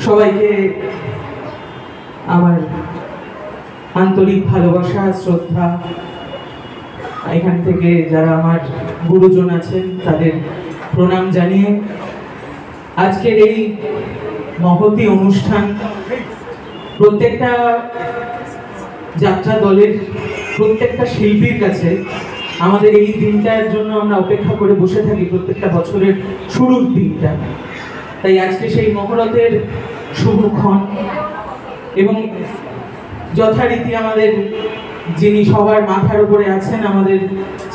সবাইকে আমার আন্তরিক ভালোবাসা শ্রদ্ধা। এখান থেকে যারা আমার গুরুজন আছেন তাদের প্রণাম জানিয়ে আজকের এই মহতী অনুষ্ঠান প্রত্যেকটা যাত্রা দলের প্রত্যেকটা শিল্পীর কাছে আমাদের এই দিনটার জন্য আমরা অপেক্ষা করে বসে থাকি, প্রত্যেকটা বছরের শুরুর দিনটা। তাই আজকে সেই মহরতের শুভক্ষণ এবং যথারীতি আমাদের যিনি সবার মাথার উপরে আছেন আমাদের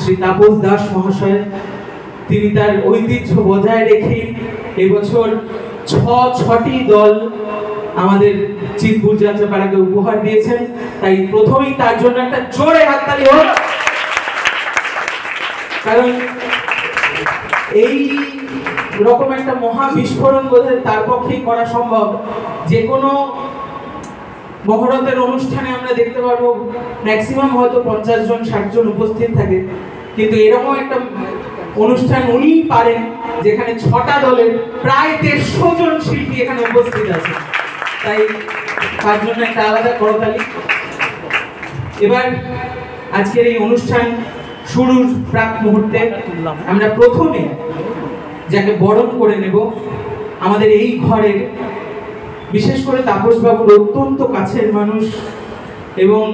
শ্রী তাপস দাস মহাশয়, তিনি তার ঐতিহ্য বজায় রেখে এবছর ছটি দল আমাদের চিতপুর যাত্রাপাড়াকে উপহার দিয়েছেন। তাই প্রথমেই তার জন্য একটা জোরে হাততালি হোক, কারণ এই রকম একটা মহা বিস্ফোরণ বোধহয় তার পক্ষেই করা সম্ভব। যে কোনো মহরতের অনুষ্ঠানে আমরা দেখতে পারবো ম্যাক্সিমাম হয়তো 50 জন 60 জন উপস্থিত থাকে, কিন্তু এরকম একটা অনুষ্ঠান উনি পারেন যেখানে 6টা দলের প্রায় 150 জন শিল্পী এখানে উপস্থিত আছে। তাই তার জন্য একটা আলাদা করতালি। এবার আজকের এই অনুষ্ঠান শুরুর প্রাক মুহূর্তে আমরা প্রথমে যাকে বরণ করে নেব আমাদের এই ঘরের, বিশেষ করে তাপসবাবুর অত্যন্ত কাছের মানুষ, এবং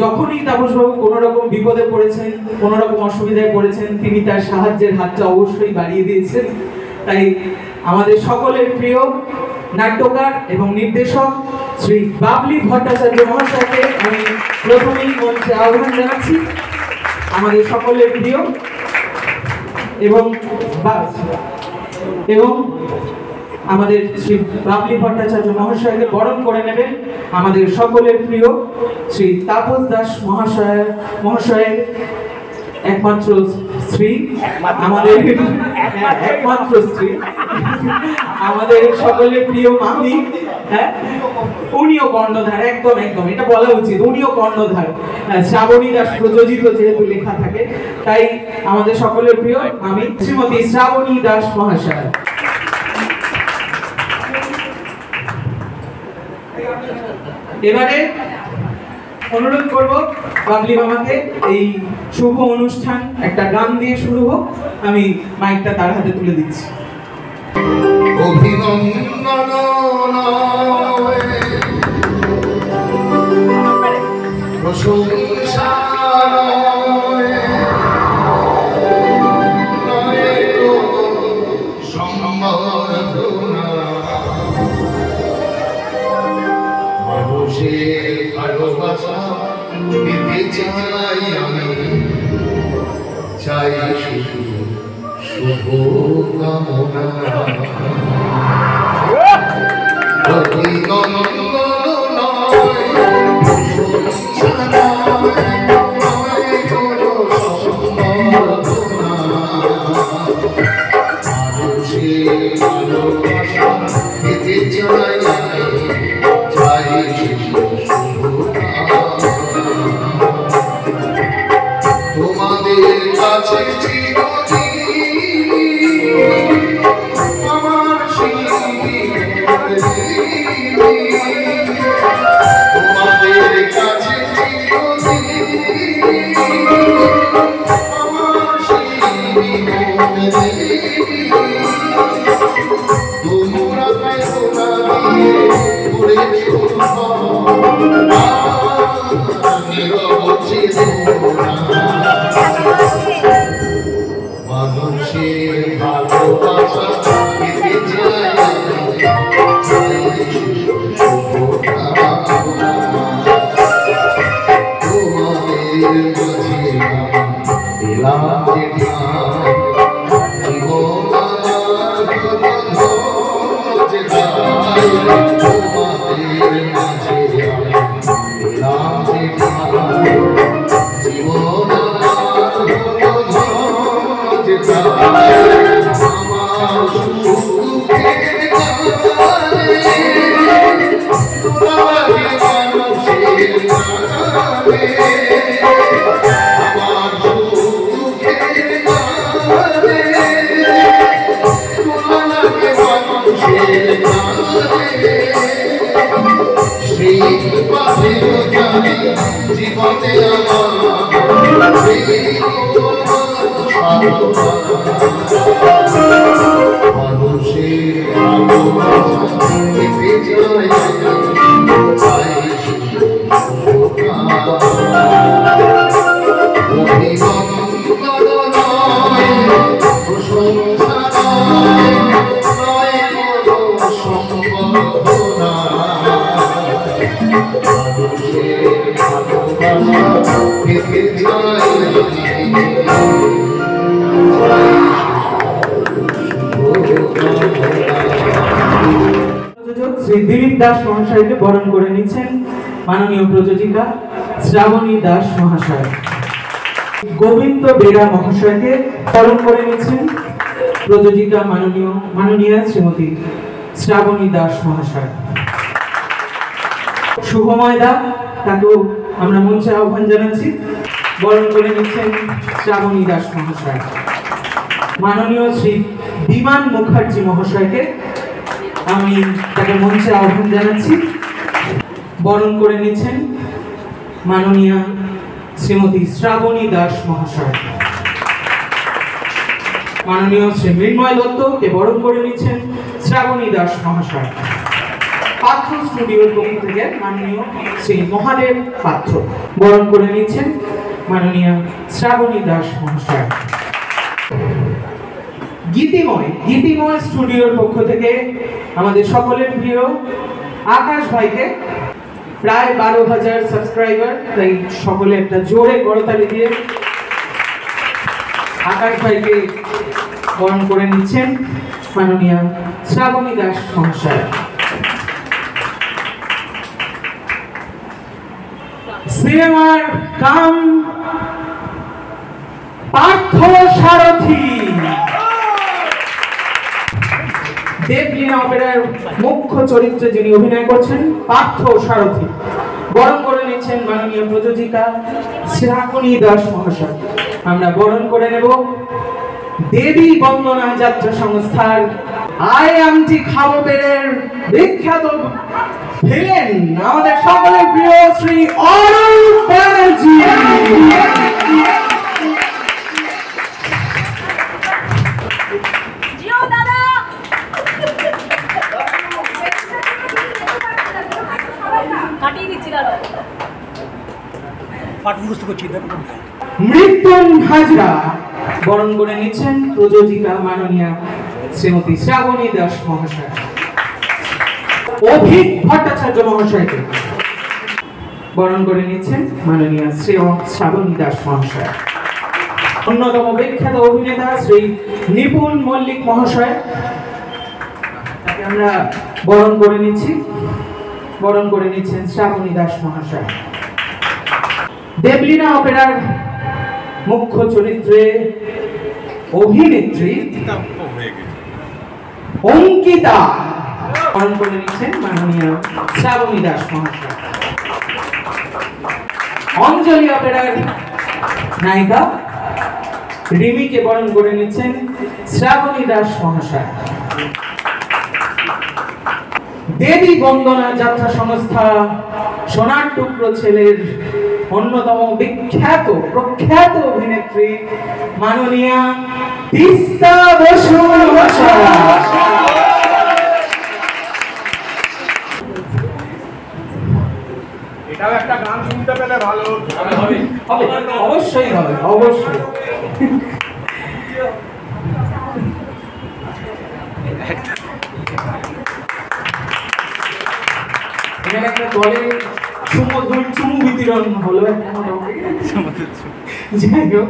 যখনই তাপসবাবু কোনো রকম বিপদে পড়েছেন, কোনো রকম অসুবিধায় পড়েছেন, তিনি তার সাহায্যের হাতটা অবশ্যই বাড়িয়ে দিয়েছেন। তাই আমাদের সকলের প্রিয় নাট্যকার এবং নির্দেশক শ্রী বাবলি ভট্টাচার্য মহাশয়কে আমি প্রথমেই মঞ্চে আহ্বান জানাচ্ছি। আমাদের সকলের প্রিয় এবং আমাদের শ্রী বাবলি ভট্টাচার্য মহাশয়কে বরণ করে নেবেন আমাদের সকলের প্রিয় শ্রী তাপস দাস মহাশয়ের একমাত্র স্ত্রী, আমাদের একমাত্র স্ত্রী, আমাদের সকলের প্রিয় মামি। হ্যাঁ, উনিও কর্ণধার, একদম একদম এটা বলা উচিত, উনিও কর্ণধার। শ্রাবণী দাস প্রযোজিত যেহেতু লেখা থাকে, তাই আমাদের সকলের প্রিয় মামি শ্রীমতী শ্রাবণী দাস মহাশয়। এবারে অনুরোধ করব বাবলি মামাকে এই শুভ অনুষ্ঠান একটা গান দিয়ে শুরু হোক। আমি মাইকটা তার হাতে তুলে দিচ্ছি। ভালোবাসা দিতে চাই আমি, চাই শুধু শুভ কামনা। তোমাদের কাছে আমার তোমাদের কাছে তোমরা মানুষের ভালোবাসা পেতে চাই, তোমাদের মাঝে দিলাম জীবন সেই পথে জানি জীবনে আমার মানুষের ভালোবাসা পেতে যায় শ্রী দিলীপ দাস মহাশয়কে বরণ করে নিচ্ছেন মাননীয় প্রযোজিকা শ্রাবণী দাস মহাশয়। গোবিন্দ বেরা মহাশয়কে বরণ করে নিচ্ছেন প্রযোজিকা মাননীয় শ্রীমতী শ্রাবণী দাস মহাশয়। শুভময় দা, তাকেও আমরা মঞ্চে আহ্বান জানাচ্ছি, বরণ করে নিচ্ছেন শ্রাবণী দাস মহাশয়। মাননীয় শ্রী বিমান মুখার্জি মহাশয়কে আমি তাকে মঞ্চে আহ্বান জানাচ্ছি, বরণ করে নিচ্ছেন মাননীয় শ্রীমতী শ্রাবণী দাস মহাশয়। মাননীয় শ্রী মৃন্ময় দত্তকে বরণ করে নিচ্ছেন শ্রাবণী দাস মহাশয়। পাত্র স্টুডিওর পক্ষ থেকে মাননীয় শ্রী মহাদেব পাত্র বরণ করে নিচ্ছেন মাননীয় শ্রাবণী দাস মহাশয়। গীতিময় স্টুডিওর পক্ষ থেকে আমাদের সকলের প্রিয় আকাশ ভাইকে, প্রায় 12,000 সাবস্ক্রাইবার, তাই সকলে একটা জোরে করতালি দিয়ে আকাশ ভাইকে বরণ করে নিচ্ছেন মাননীয় শ্রাবণী দাস মহাশয়। সিনেমার কাম পার্থ সারথী, দেবলীনা অপেরার মুখ্য চরিত্রে যিনি অভিনয় করছেন পার্থ সারথী, বরণ করে নিচ্ছেন মাননীয় প্রযোজিকা শ্রাবণী দাস মহাশয়। আমরা বরণ করে নেব দেবী বন্দনা যাত্রা সংস্থার আইএমটি খাববের বিখ্যাত ভিলেন, আমাদের সকলের প্রিয় শ্রী অরূপ ব্যানার্জি। মৃত্যুন হাজরা বরণ করে নিচ্ছেন প্রযোজিকা মাননীয় শ্রীমতী শ্রাবণী দাস মহাশয়। অভিক ভট্টাচার্য মহাশয়কে বরণ করে নিচ্ছেন মাননীয় শ্রাবণী দাস মহাশয়। অন্যতম বিখ্যাত অভিনেতা শ্রী নিপুণ মল্লিক মহাশয়, তাকে আমরা বরণ করে নিচ্ছেন শ্রাবণী দাস মহাশয়। দেবলীনা অপেরার মুখ্য চরিত্রে অভিনেত্রী অঙ্কিতা বরণ করে নিচ্ছেন মাননীয় শ্রাবণী দাস মহাশয়। অঞ্জলি অপেরার নায়িকা রিমিকে বরণ করে নিচ্ছেন শ্রাবণী দাস মহাশয়। দেবী বন্দনা যাত্রা সংস্থা সোনার টুকরো ছেলের অন্যতম বিখ্যাত প্রখ্যাত অভিনেত্রী মাননীয়া তিস্তা বসু মহাশয়া। এটাও একটা গান শুনতে পেলে ভালো হবে, অবশ্যই হবে, অবশ্যই। এখানে একটা দলে চুমু বিতরণ হলো, যাই হোক।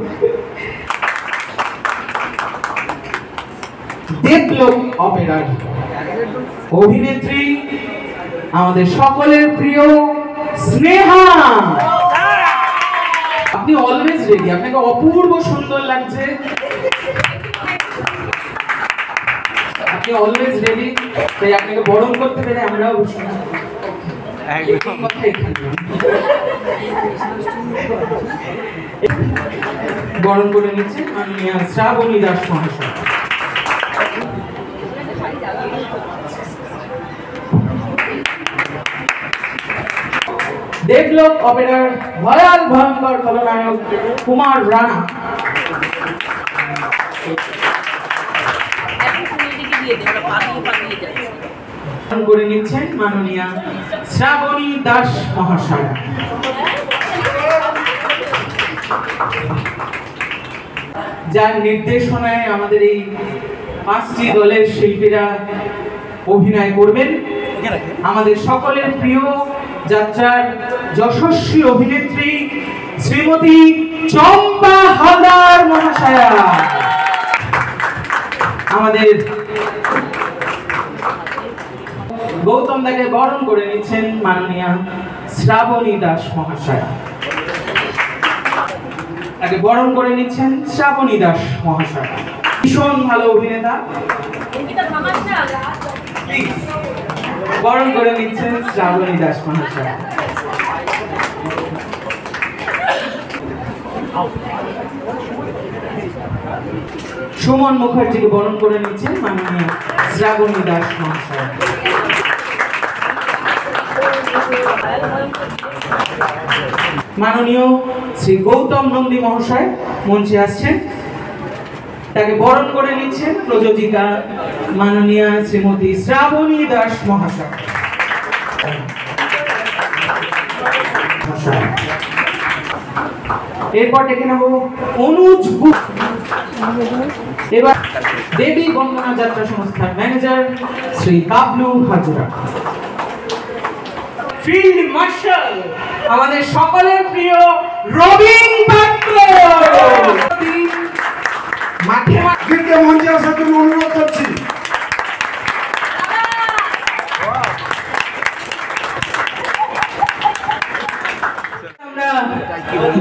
দেবলোক অপেরার অভিনেত্রী আমাদের সকলের প্রিয় স্নেহা। আপনি অলওয়েজ রেডি, আপনাকে অপূর্ব সুন্দর লাগছে, আপনি অলওয়েজ রেডি, তাই আপনাকে বরণ করতে পেরে আমরাও বরণ করে নিচ্ছে মাননীয় শ্রাবণী দাস মহাশয়। দেবলোক অপেরার ভয়াল ভয়ঙ্কর খলনায়ক কুমার রানা করে নিচ্ছেন মাননীয়া শ্রাবণী দাস মহাশয়। যার নির্দেশনায় আমাদের এই 5টি দলের শিল্পীরা অভিনয় করবেন, আমাদের সকলের প্রিয় যাত্রার যশস্বী অভিনেত্রী শ্রীমতী চম্পা হালদার মহাশয়া। আমাদের গৌতম দাকে বরণ করে নিচ্ছেন মাননীয়া শ্রাবণী দাস মহাশয়া। তাকে বরণ করে নিচ্ছেন শ্রাবণী দাস মহাশয়, ভীষণ ভালো অভিনেতা। বরণ করে নিচ্ছেন শ্রাবণী দাস মহাশয়। সুমন মুখার্জিকে বরণ করে নিচ্ছেন মাননীয় শ্রাবণী দাস মহাশয়। মাননীয় শ্রী গৌতম নন্দী মহাশয় মঞ্চে আসছেন, তাকে বরণ করে নিচ্ছেন প্রযোজিকা মাননীয়া শ্রীমতী শ্রাবণী দাস মহাশয়। এরপর ডেকে নেব অনুজ গুহ। এবার দেবী বন্দনা যাত্রা সংস্থার manager Shri Bablu Hazra. Field marshal আমাদের সকলের প্রিয় রবিন পাত্র। মাঠে মাঠে মঞ্চে আসার জন্য অনুরোধ করছি। আমরা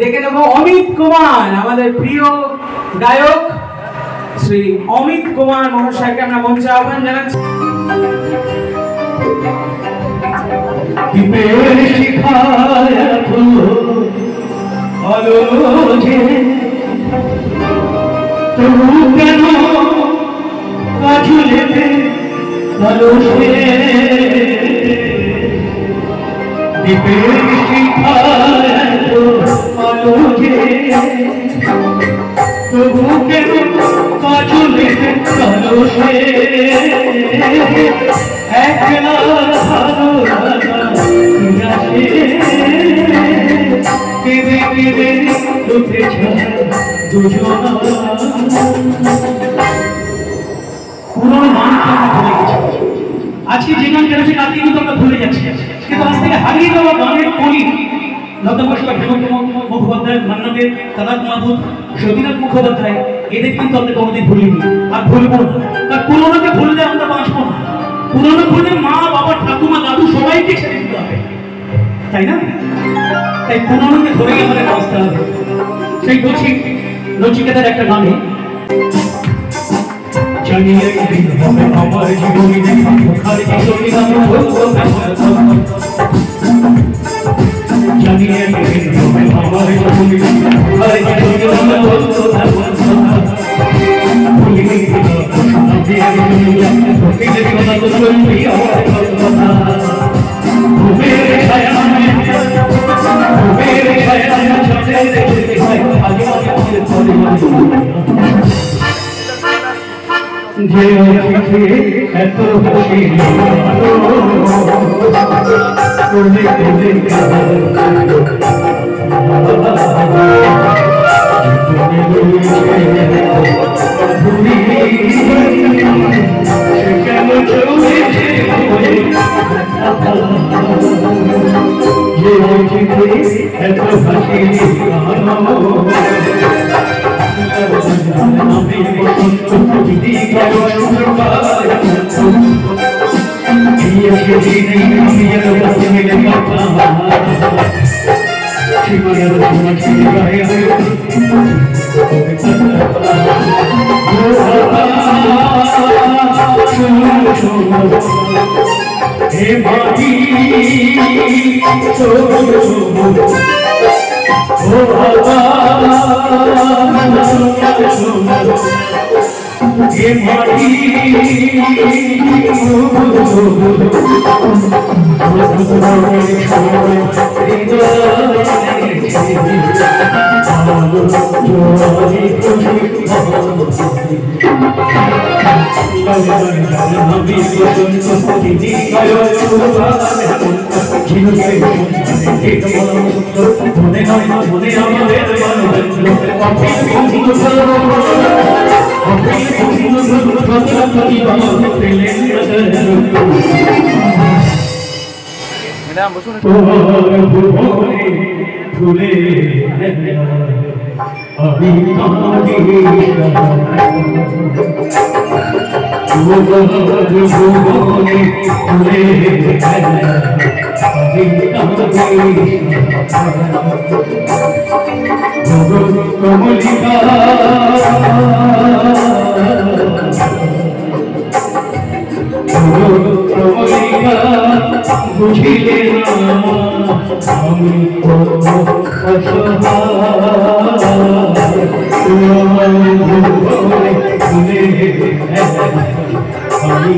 দেখে নেব অমিত কুমার, আমাদের প্রিয় গায়ক শ্রী অমিত কুমার মহাশয়কে আমরা মঞ্চে আহ্বান জানাচ্ছি। আজকে যে গান চলেছে কালকে কিন্তু আমরা ভুলে যাচ্ছি, কিন্তু আজ থেকে হারিয়ে যাওয়া গানের কলি লতা মঙ্গেশকর, হেমন্ত মুখোপাধ্যায়, মান্না দে, তালাক মাহমুদ, সতীনাথ মুখোপাধ্যায়, এদের কিন্তু আমরা কোনোদিন ভুলিনি আর ভুলবো না। তার পুরোনোকে ভুললে আমরা বাঁচবো না, পুরোনো ভুললে মা বাবা ঠাকুমা দাদু সবাইকে ছেড়ে দিতে হবে, তাই না? তাই পুরোনোকে ধরেই আমাদের ব্যবস্থা হবে। সেই বলছি নচিকেতার একটা গানে জানিয়ে আমার জীবনে জানিয়ে আমার এত এ মাটি ফুলে আমি বুঝিলে আমি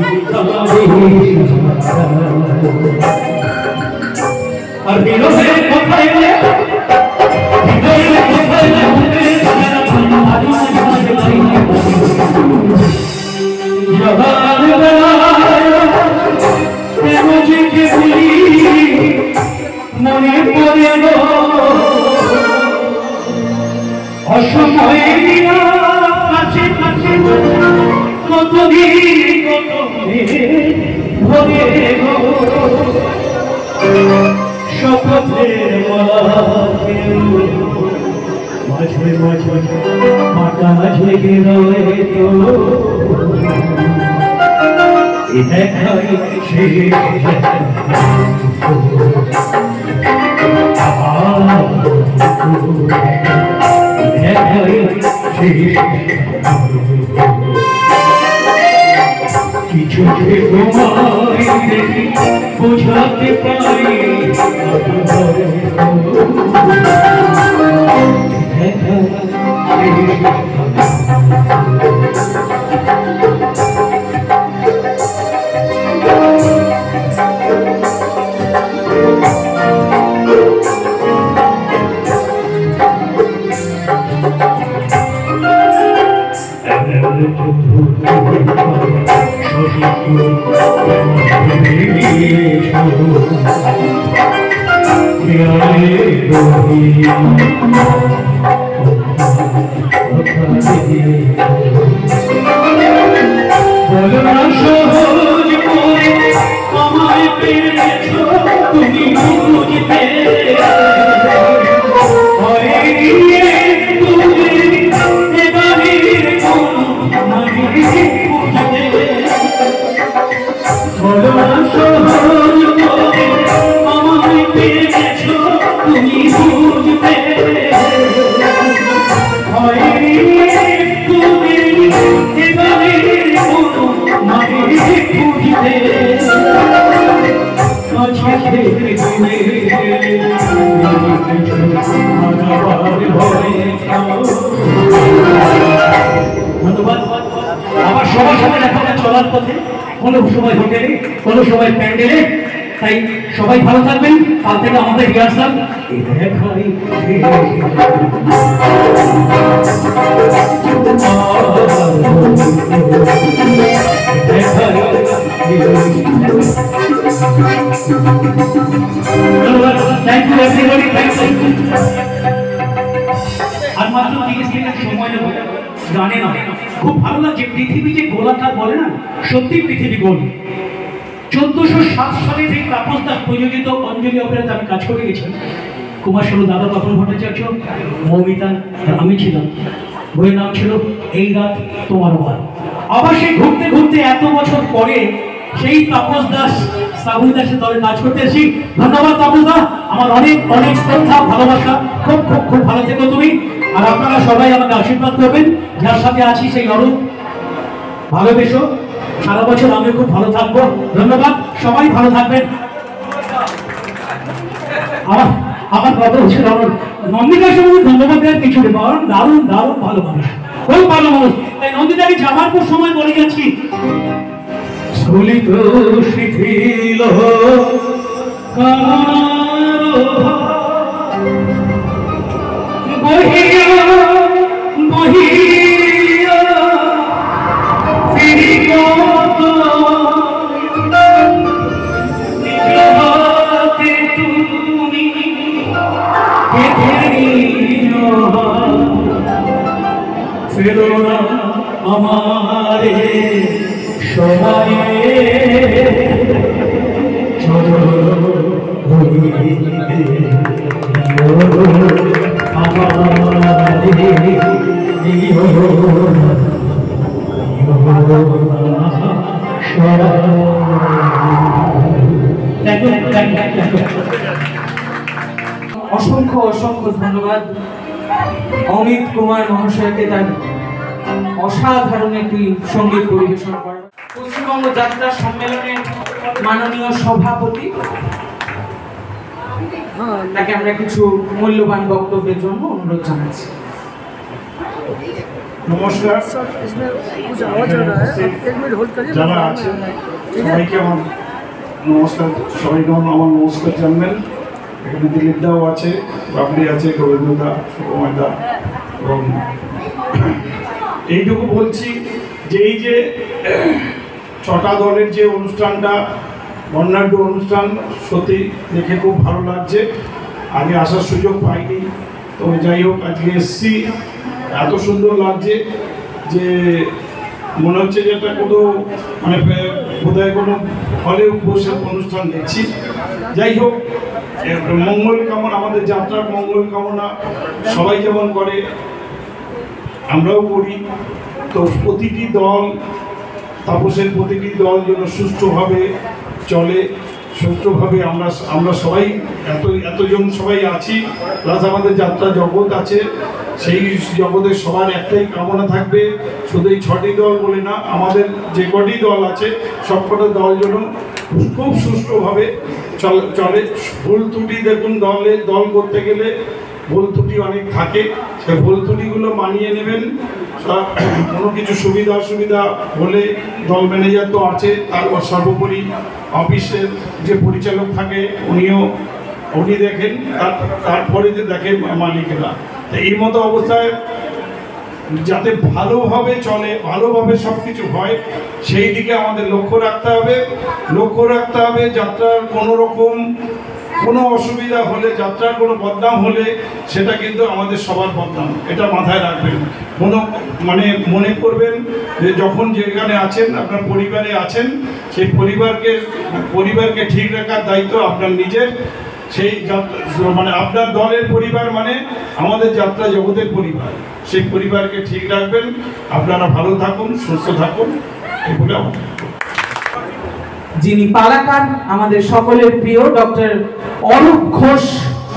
আর বিরোধের কথায় মনে পড়ে অসময়ে কাছে কাছে কতদিন কত ভরে শপথের মাঝে মাঝে মাটা ঝেগে রয়ে তো দেখাই শেষ কিছু তোমায় দেখি বোঝাতে পারি সহজ করে আমায় পেয়েছ তুমি বুঝতে ধন্যবাদ। আবার সবার সাথে দেখা চলার পথে, কোনো সময় হোটেলে, কোনো সময় প্যান্ডেলে। তাই সবাই ভালো থাকবেন। কাল থেকে আমাদের rehearsal thank you everybody, thank you. আর মাত্র 30 মিনিট সময় নেব গানে না। খুব ভালো লাগছে, পৃথিবী যে গোলাকার বলে না, সত্যি পৃথিবী গোল। 1407 সালে যে তাপস দাস প্রযোজিত অঞ্জলি অপেরাতে আমি কাজ করে গেছি। কুমার শানু, দাদা তপন ভট্টাচার্য, মৌমিতা, আমি ছিলাম। বইয়ের নাম ছিল এই রাত তোমার বার। আবার সেই ঘুরতে ঘুরতে এত বছর পরে সেই তাপস দাস, শ্রাবণী দাসের দলে কাজ করতে এসেছি। ধন্যবাদ তাপস দা, আমার অনেক অনেক শ্রদ্ধা, ভালোবাসা। খুব খুব খুব ভালো থেকো তুমি। আর আপনারা সবাই আমাকে আশীর্বাদ করবেন। যার সাথে আছি সেই অরূপ, ভালোবেসো। সারা বছর আমি খুব ভালো থাকবো। ধন্যবাদ, সবাই ভালো থাকবেন। আমার কথা হচ্ছে আমার নন্দিকার সঙ্গে ধন্যবাদ দেওয়ার কিছু নেই। দারুণ দারুণ ভালো মানুষ, খুব ভালো মানুষ। তাই নদীটাকে যাবার পর সময় বলে গেছি, স্খলিত শিথিল বহিয়া বহিয়া ফিরি কত নিজ হাতে তুমি বেঁধে নিও, ফেলো না আমারে সময়ে চলো অসংখ্য অসংখ্য ধন্যবাদ অমিত কুমার মহাশয়কে তার অসাধারণ একটি সঙ্গীত পরিবেশন করা। পশ্চিমবঙ্গ যাত্রা সম্মেলনের মাননীয় সভাপতি, তাকে আমরা কিছু মূল্যবান বক্তব্যের জন্য অনুরোধ জানাচ্ছি। নমস্কার, যারা আছেন সবাইকে আমার নমস্কার, সবাইকে আমার নমস্কার জানবেন। এখানে দিলীপ দাও আছে, বাবলি আছে, গোবিন্দদা, সুকুমারদা, এবং এইটুকু বলছি যে এই যে 6টা দলের যে অনুষ্ঠানটা বর্ণাঢ্য অনুষ্ঠান, সত্যি দেখে খুব ভালো লাগছে। আগে আসার সুযোগ পাইনি, তো যাই হোক আজকে এসছি, এত সুন্দর লাগছে যে মনে হচ্ছে যে একটা কোনো মানে বোধহয় কোনো হলে বসে অনুষ্ঠান দেখছি। যাই হোক, মঙ্গল কামনা, আমাদের যাত্রার মঙ্গল কামনা সবাই যেমন করে আমরাও করি। তো প্রতিটি দল, তাপসের প্রতিটি দল যেন সুষ্ঠুভাবে চলে, সুষ্ঠুভাবে আমরা সবাই এতজন সবাই আছি, প্লাস আমাদের যাত্রা জগৎ আছে, সেই জগতের সবার একটাই কামনা থাকবে, শুধু এই 6টি দল বলে না, আমাদের যে কটি দল আছে সবকটা দল যেন খুব সুষ্ঠুভাবে চলে। ভুল ত্রুটি দেখুন, দল করতে গেলে ভুল ত্রুটি অনেক থাকে, সেই ভুল ত্রুটিগুলো মানিয়ে নেবেন। কোনো কিছু সুবিধা অসুবিধা হলে দল ম্যানেজার তো আছে, তারপর সর্বোপরি অফিসের যে পরিচালক থাকে উনি দেখেন, তারপরে যে দেখে মালিকেরা। তো এই মতো অবস্থায় যাতে ভালোভাবে চলে, ভালোভাবে সব কিছু হয়, সেই দিকে আমাদের লক্ষ্য রাখতে হবে। যাত্রার কোনো রকম কোনো অসুবিধা হলে, যাত্রার কোনো বদনাম হলে সেটা কিন্তু আমাদের সবার বদনাম, এটা মাথায় রাখবেন। মনে করবেন যে যখন যেখানে আছেন, আপনার পরিবারে আছেন, সেই পরিবারকে ঠিক রাখার দায়িত্ব আপনার নিজের। সেই আপনার দলের পরিবার মানে আমাদের যাত্রা জগতের পরিবার, সেই পরিবারকে ঠিক রাখবেন। আপনারা ভালো থাকুন, সুস্থ থাকুন, এগুলো আমাদের। যিনি পালাকার, আমাদের সকলের প্রিয় ডক্টর অরূপ ঘোষ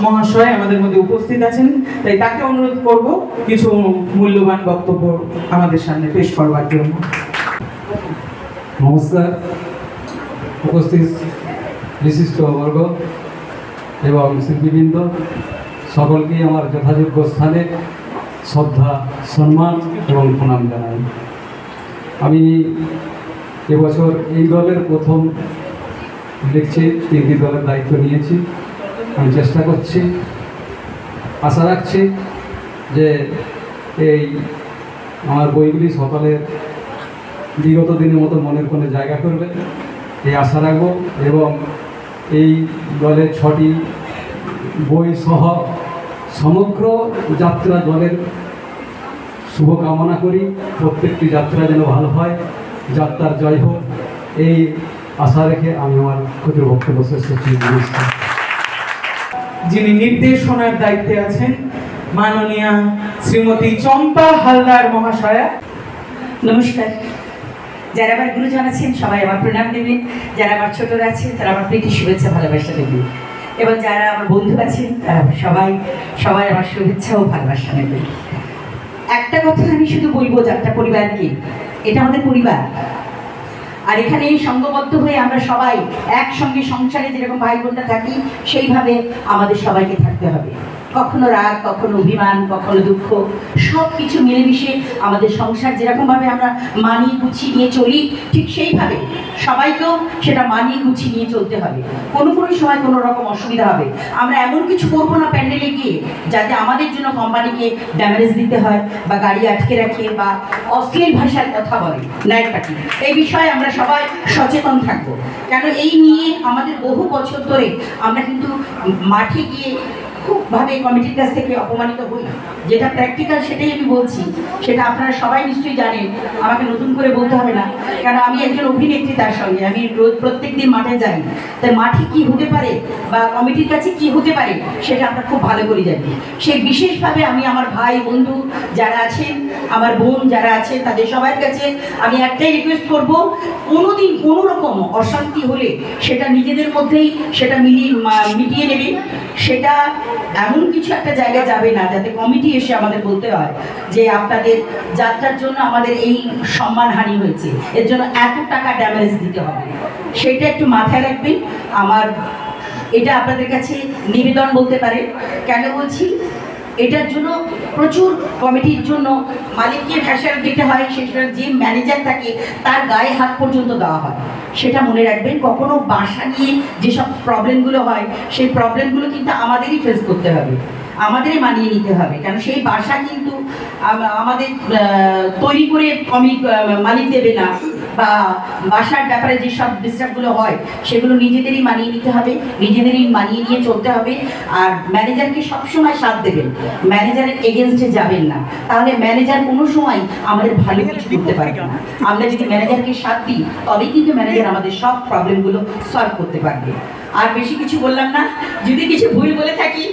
মহাশয় আমাদের মধ্যে উপস্থিত আছেন, তাই তাকে অনুরোধ করব কিছু মূল্যবান বক্তব্য আমাদের সামনে পেশ করবার জন্য। নমস্কার, উপস্থিত বিশিষ্ট বর্গ এবং শিল্পীবৃন্দ সকলকে আমার যথাযোগ্য স্থানে শ্রদ্ধা, সম্মান এবং প্রণাম জানাই। আমি এবছর এই দলের প্রথম লিখছি, 3টি দলের দায়িত্ব নিয়েছি। আমি চেষ্টা করছি, আশা রাখছি যে এই আমার বইগুলি সকলের বিগত দিনের মতো মনের কোণে জায়গা করবে, এই আশা রাখবো। এবং এই দলের 6টি বই সহ সমগ্র যাত্রা দলের শুভকামনা করি। প্রত্যেকটি যাত্রা যেন ভালো হয়, যাত্রার জয় হোক, এই আশা রেখে আমি আমার ক্ষুদ্র বক্তব্য শেষ করছি। যিনি নির্দেশনার দায়িত্বে আছেন মাননীয়া শ্রীমতী চম্পা হালদার মহাশয়া। নমস্কার। যারা আমার গুরুজন আছেন সবাই আমার প্রণাম দেবেন, যারা আমার ছোটরা আছেন তারা আমার প্রীতি শুভেচ্ছা ভালোবাসা দেবেন, এবং যারা আমার বন্ধু আছেন তারা সবাই আমার শুভেচ্ছা ও ভালোবাসা নেবেন। একটা কথা আমি শুধু বলবো, যাত্রা পরিবারকে, এটা আমাদের পরিবার, আর এখানে সঙ্গবদ্ধ হয়ে আমরা সবাই একসঙ্গে সংসারে যেরকম ভাই বোনরা থাকি সেইভাবে আমাদের সবাইকে থাকতে হবে। কখনো রাগ, কখনো অভিমান, কখনো দুঃখ, সব কিছু মিলেমিশে আমাদের সংসার যেরকমভাবে আমরা মানিয়ে গুছিয়ে নিয়ে চলি, ঠিক সেইভাবে সবাইকেও সেটা মানিয়ে গুছিয়ে নিয়ে চলতে হবে। কোনো সময় কোনো রকম অসুবিধা হবে, আমরা এমন কিছু করবো না প্যান্ডেলে গিয়ে যাতে আমাদের জন্য কোম্পানিকে ড্যামেজ দিতে হয় বা গাড়ি আটকে রাখে বা অশ্লীল ভাষার কথা বলে নাইট পার্টি। এই বিষয়ে আমরা সবাই সচেতন থাকবো, কেন এই নিয়ে আমাদের বহু বছর ধরে আমরা কিন্তু মাঠে গিয়ে খুবভাবে কমিটির কাছ থেকে অপমানিত হই। যেটা প্র্যাকটিক্যাল সেটাই আমি বলছি, সেটা আপনারা সবাই নিশ্চয়ই জানেন, আমাকে নতুন করে বলতে হবে না, কারণ আমি একজন অভিনেত্রী, তার সঙ্গে আমি রোজ প্রত্যেক দিন মাঠে যাই। তাই মাঠে কি হতে পারে বা কমিটির কাছে কি হতে পারে সেটা আমরা খুব ভালো করে জানি। সেই বিশেষভাবে আমি আমার ভাই বন্ধু যারা আছেন, আমার বোন যারা আছেন, তাদের সবার কাছে আমি একটাই রিকোয়েস্ট করব, কোনোদিন কোনো রকম অশান্তি হলে সেটা নিজেদের মধ্যেই সেটা মিটিয়ে নেবে। সেটা এমন কিছু একটা জায়গায় যাবে না যাতে কমিটি এসে আমাদের বলতে হয় যে আপনাদের যাত্রার জন্য আমাদের এই সম্মানহানি হয়েছে, এর জন্য এত টাকা ড্যামেজ দিতে হবে। সেটা একটু মাথায় রাখবেন। আমার এটা আপনাদের কাছে নিবেদন বলতে পারে। কেন বলছি, এটার জন্য প্রচুর কমিটির জন্য মালিককে ফ্যাসার দিতে হয়, সেটা যে ম্যানেজার থাকে তার গায়ে হাত পর্যন্ত দেওয়া হয়। সেটা মনে রাখবেন, কখনো বাসা নিয়ে যেসব প্রবলেমগুলো হয় সেই প্রবলেমগুলো কিন্তু আমাদেরই ফেস করতে হবে, আমাদেরই মানিয়ে নিতে হবে। কেন সেই বাসা কিন্তু আমাদের তৈরি করে মালিক দেবে না, বা বাসার ব্যাপারে যেসব ডিস্টার্বগুলো হয় সেগুলো নিজেদেরই মানিয়ে নিতে হবে, নিজেদেরই মানিয়ে নিয়ে চলতে হবে। আর ম্যানেজারকে সবসময় সাথ দেবেন, ম্যানেজারের এগেনস্টে যাবেন না, তাহলে ম্যানেজার কোনো সময় আমাদের ভালো কিছু করতে পারবে না। আমরা যদি ম্যানেজারকে সাথ দিই তবেই কিন্তু ম্যানেজার আমাদের সব প্রবলেমগুলো সলভ করতে পারবে। আর বেশি কিছু বললাম না, যদি কিছু ভুল বলে থাকি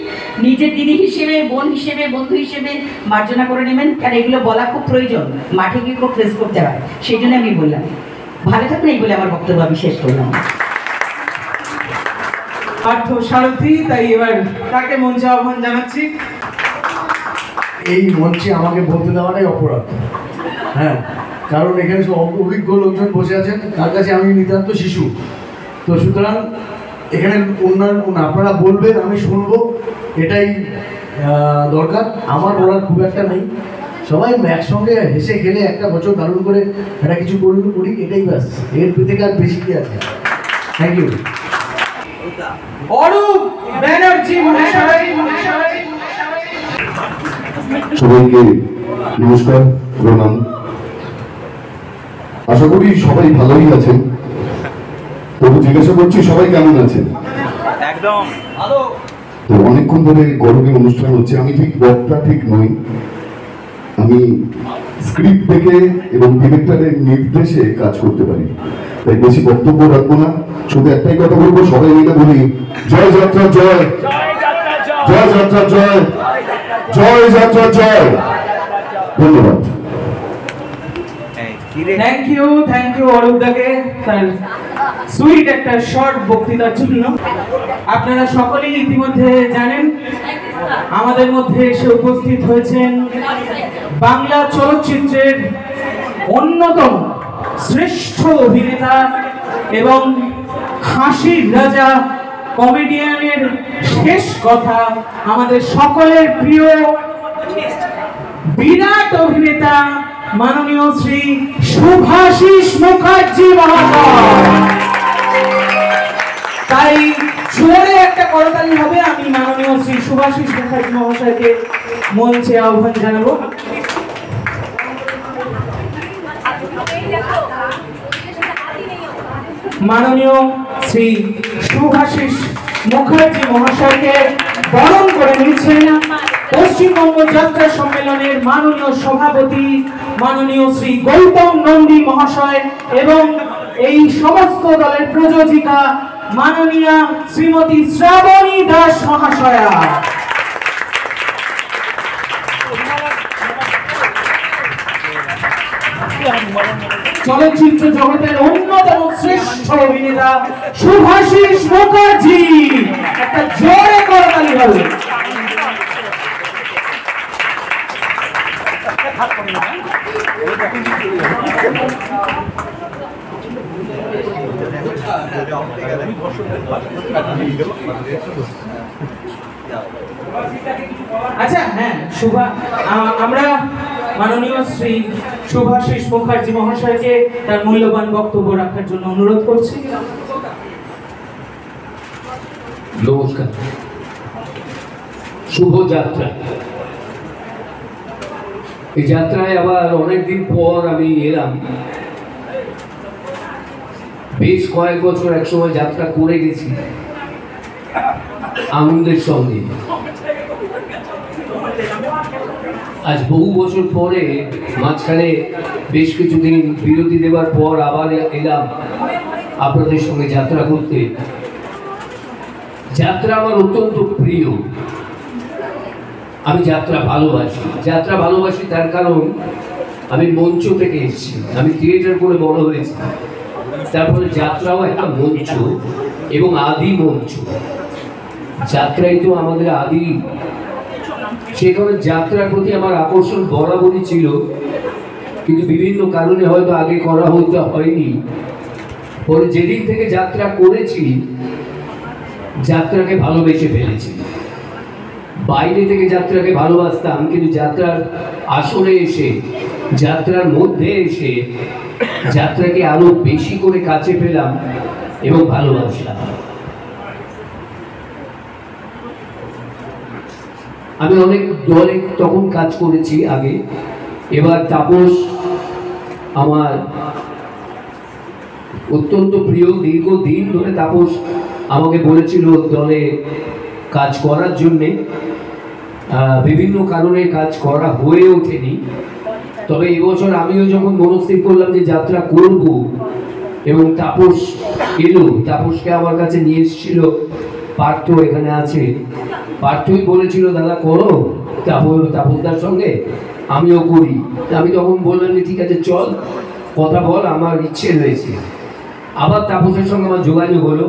নিজের দিদি হিসেবে, বোন হিসেবে, বন্ধু হিসেবে মার্জনা করে নেবেন, কারণ এগুলো বলা খুব প্রয়োজন, মাঠে গিয়ে খুব ফেস করতে হয়, সেই জন্য আমি বললাম। ভালো থাকুন, এই বলে আমার বক্তব্য আমি শেষ করলাম। পার্থ সারথী, তাই এবার তাকে মঞ্চে আহ্বান জানাচ্ছি। এই মঞ্চে আমাকে বলতে দেওয়াটাই অপরাধ, হ্যাঁ, কারণ এখানে সব অভিজ্ঞ লোকজন বসে আছেন, তার কাছে আমি নিতান্ত শিশু। তো সুতরাং এখানে আপনারা বলবেন, আমি শুনবো, এটাই দরকার। আমার বলার খুব একটা নেই, সবাই একসঙ্গে হেসে খেলে একটা বছর দারুণ করে একটা কিছু করি, এটাই ব্যাস, এর থেকে আর বেশি কি আছে। Thank you. অরূপ ব্যানার্জি মহাশয়। সবাইকে নমস্কার, প্রণাম। আশা করি সবাই ভালোই আছেন। তবু জিজ্ঞাসা করছি সবাই কেমন আছেন? একদম ভালো। তো অনেকক্ষণ ধরে গরমে অনুষ্ঠান হচ্ছে, আমি ঠিক বক্তা ঠিক নই, আমি স্ক্রিপ্ট দেখে এবং ডিরেক্টরের নির্দেশে কাজ করতে পারি, তাই বেশি বক্তব্য রাখবো না, শুধু একটাই কথা বলবো, সবাই মিলে বলি জয় যাত্রা জয়, জয় যাত্রা জয়, জয় যাত্রা জয়। ধন্যবাদ। থ্যাংক ইউ অরূপ দাকে তার সুইট একটা শর্ট বক্তৃতার জন্য। আপনারা সকলেই ইতিমধ্যে জানেন আমাদের মধ্যে এসে উপস্থিত হয়েছেন বাংলা চলচ্চিত্রের অন্যতম শ্রেষ্ঠ অভিনেতা এবং হাসির রাজা, কমেডিয়ানের শেষ কথা, আমাদের সকলের প্রিয় বিরাট অভিনেতা মাননীয় শ্রী শুভাশিস মুখার্জি মহাশয়। তাই জোরে একটা করতালি হবে। আমি মাননীয় শ্রী শুভাশিস মুখার্জি মহাশয়কে মঞ্চে আহ্বান জানাবো। মাননীয় শ্রী শুভাশিস মুখার্জি মহাশয়কে বরণ করে নিচ্ছেন পশ্চিমবঙ্গ যাত্রা সম্মেলনের মাননীয় সভাপতি মাননীয় শ্রী গৌতম নন্দী মহাশয় এবং এই সমস্ত দলের প্রযোজিকা মাননীয়া শ্রীমতী শ্রাবণী দাস মহাশয়া। চলচ্চিত্র জগতের অন্যতম শ্রেষ্ঠ অভিনেতা শুভাশিস মুখার্জি, একটা জোরে করতালি হবে। আচ্ছা, হ্যাঁ, আমরা মাননীয় শ্রী শুভাশিস মুখার্জি মহাশয়কে তার মূল্যবান বক্তব্য রাখার জন্য অনুরোধ করছি। নমস্কার, শুভ যাত্রা। এই যাত্রায় আবার অনেকদিন পর আমি এলাম। বেশ কয়েক বছর একসময় যাত্রা করে গেছি আনন্দের সঙ্গে। আজ বহু বছর পরে মাঝখানে বেশ কিছুদিন বিরতি দেওয়ার পর আবার এলাম আপনাদের সঙ্গে যাত্রা করতে। যাত্রা আমার অত্যন্ত প্রিয়। আমি যাত্রা ভালোবাসি তার কারণ আমি মঞ্চ থেকে এসেছি, আমি থিয়েটার করে বড় হয়েছি। তারপরে যাত্রাও একটা মঞ্চ এবং আদি মঞ্চ। যাত্রাই তো আমাদের আদি। সে কারণে যাত্রার প্রতি আমার আকর্ষণ বরাবরই ছিল, কিন্তু বিভিন্ন কারণে হয়তো আগে করা হয়নি। পরে যেদিন থেকে যাত্রা করেছি, যাত্রাকে ভালোবেসে ফেলেছি। বাইরে থেকে যাত্রাকে ভালোবাসতাম, কিন্তু যাত্রার আসরে এসে, যাত্রার মধ্যে এসে যাত্রাকে আরো বেশি করে কাছে পেলাম এবং ভালোবাসলাম। আমি অনেক দলে তখন কাজ করেছি আগে। এবার তাপস আমার অত্যন্ত প্রিয়। দীর্ঘদিন ধরে তাপস আমাকে বলেছিল দলে কাজ করার জন্যে। বিভিন্ন কারণে কাজ করা হয়ে ওঠেনি। তবে এবছর আমিও যখন মনস্থির করলাম যে যাত্রা করব, এবং তাপস এলো, তাপসকে আমার কাছে নিয়ে এসেছিল পার্থ, এখানে আছে। পার্থই বলেছিল দাদা করো, তাপসদার সঙ্গে আমিও করি। আমি তখন বললাম যে ঠিক আছে চল, কথা বল, আমার ইচ্ছে রয়েছে। আবার তাপসের সঙ্গে আমার যোগাযোগ হলো।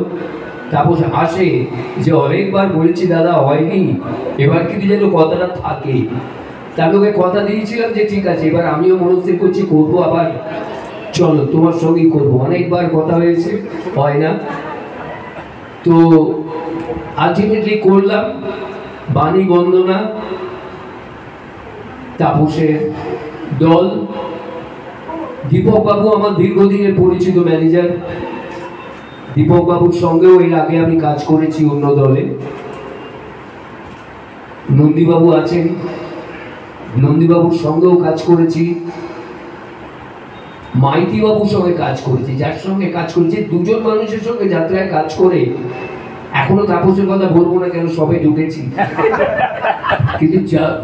তাপস আসে যে অনেকবার বলেছি দাদা হয়নি, এবার কিন্তু যেন কথাটা থাকে। তার লোকে কথা দিয়েছিলাম যে ঠিক আছে, এবার আমিও মনস্থির করছি করবো, আবার চলো তোমার সঙ্গেই করবো। অনেকবার কথা হয়েছে, হয় না। তো আলটিমেটলি করলাম। বাণী বন্দনা, তাপসের দল, দীপক বাবু আমার দীর্ঘদিনের পরিচিত ম্যানেজার। দীপক বাবুর সঙ্গেও এর আগে আমি কাজ করেছি অন্য দলে। নন্দীবাবু আছেন, নন্দীবাবুর সঙ্গেও কাজ করেছি। মাইতি বাবুর সঙ্গে কাজ করেছি। যার সঙ্গে কাজ করেছি, দুজন মানুষের সঙ্গে যাত্রায় কাজ করে এখনো তাপসের কথা বলবো না কেন, সবে ঢুকেছি। কিন্তু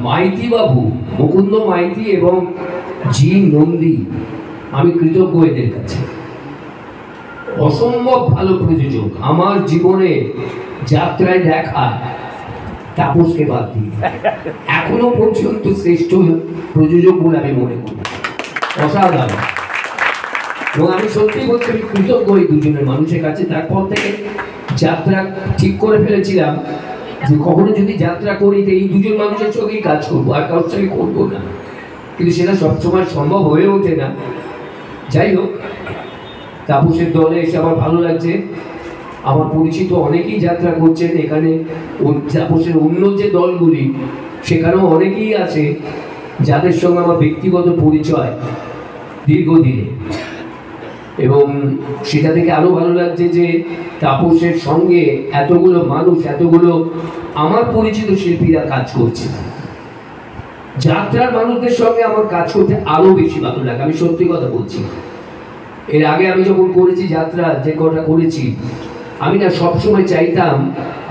মাইতি বাবু, মুকুন্দ মাইতি এবং জি নন্দী, আমি কৃতজ্ঞ এদের কাছে। অসম্ভব ভালো প্রযোজক আমার জীবনে যাত্রায় দেখা, তাপসকে বাদ দিয়ে এখনো পর্যন্ত শ্রেষ্ঠ প্রযোজক বলে আমি মনে করি। অসাধারণ। এবং আমি সত্যি বলছি, আমি কৃতজ্ঞ এই দুজনের মানুষের কাছে। তারপর থেকে যাত্রা ঠিক করে ফেলেছিলাম যে কখনো যদি যাত্রা করি তো এই দুজন মানুষের সঙ্গেই কাজ করবো, আর কারোর সঙ্গে করবো না। কিন্তু সেটা সবসময় সম্ভব হয়ে ওঠে না। যাই হোক, তাপসের দলে এসে আমার ভালো লাগছে। আমার পরিচিত অনেকেই যাত্রা করছেন এখানে। তাপসের অন্য যে দলগুলি, সেখানেও অনেকেই আছে যাদের সঙ্গে আমার ব্যক্তিগত পরিচয় দীর্ঘদিনে, এবং সেটা থেকে আরও ভালো লাগছে যে তাপসের সঙ্গে এতগুলো মানুষ, এতগুলো আমার পরিচিত শিল্পীরা কাজ করছে। যাত্রার মানুষদের সঙ্গে আমার কাজ করতে আরও বেশি ভালো লাগে, আমি সত্যি কথা বলছি। এর আগে আমি যখন করেছি যাত্রা, যে কটা করেছি, আমি না সবসময় চাইতাম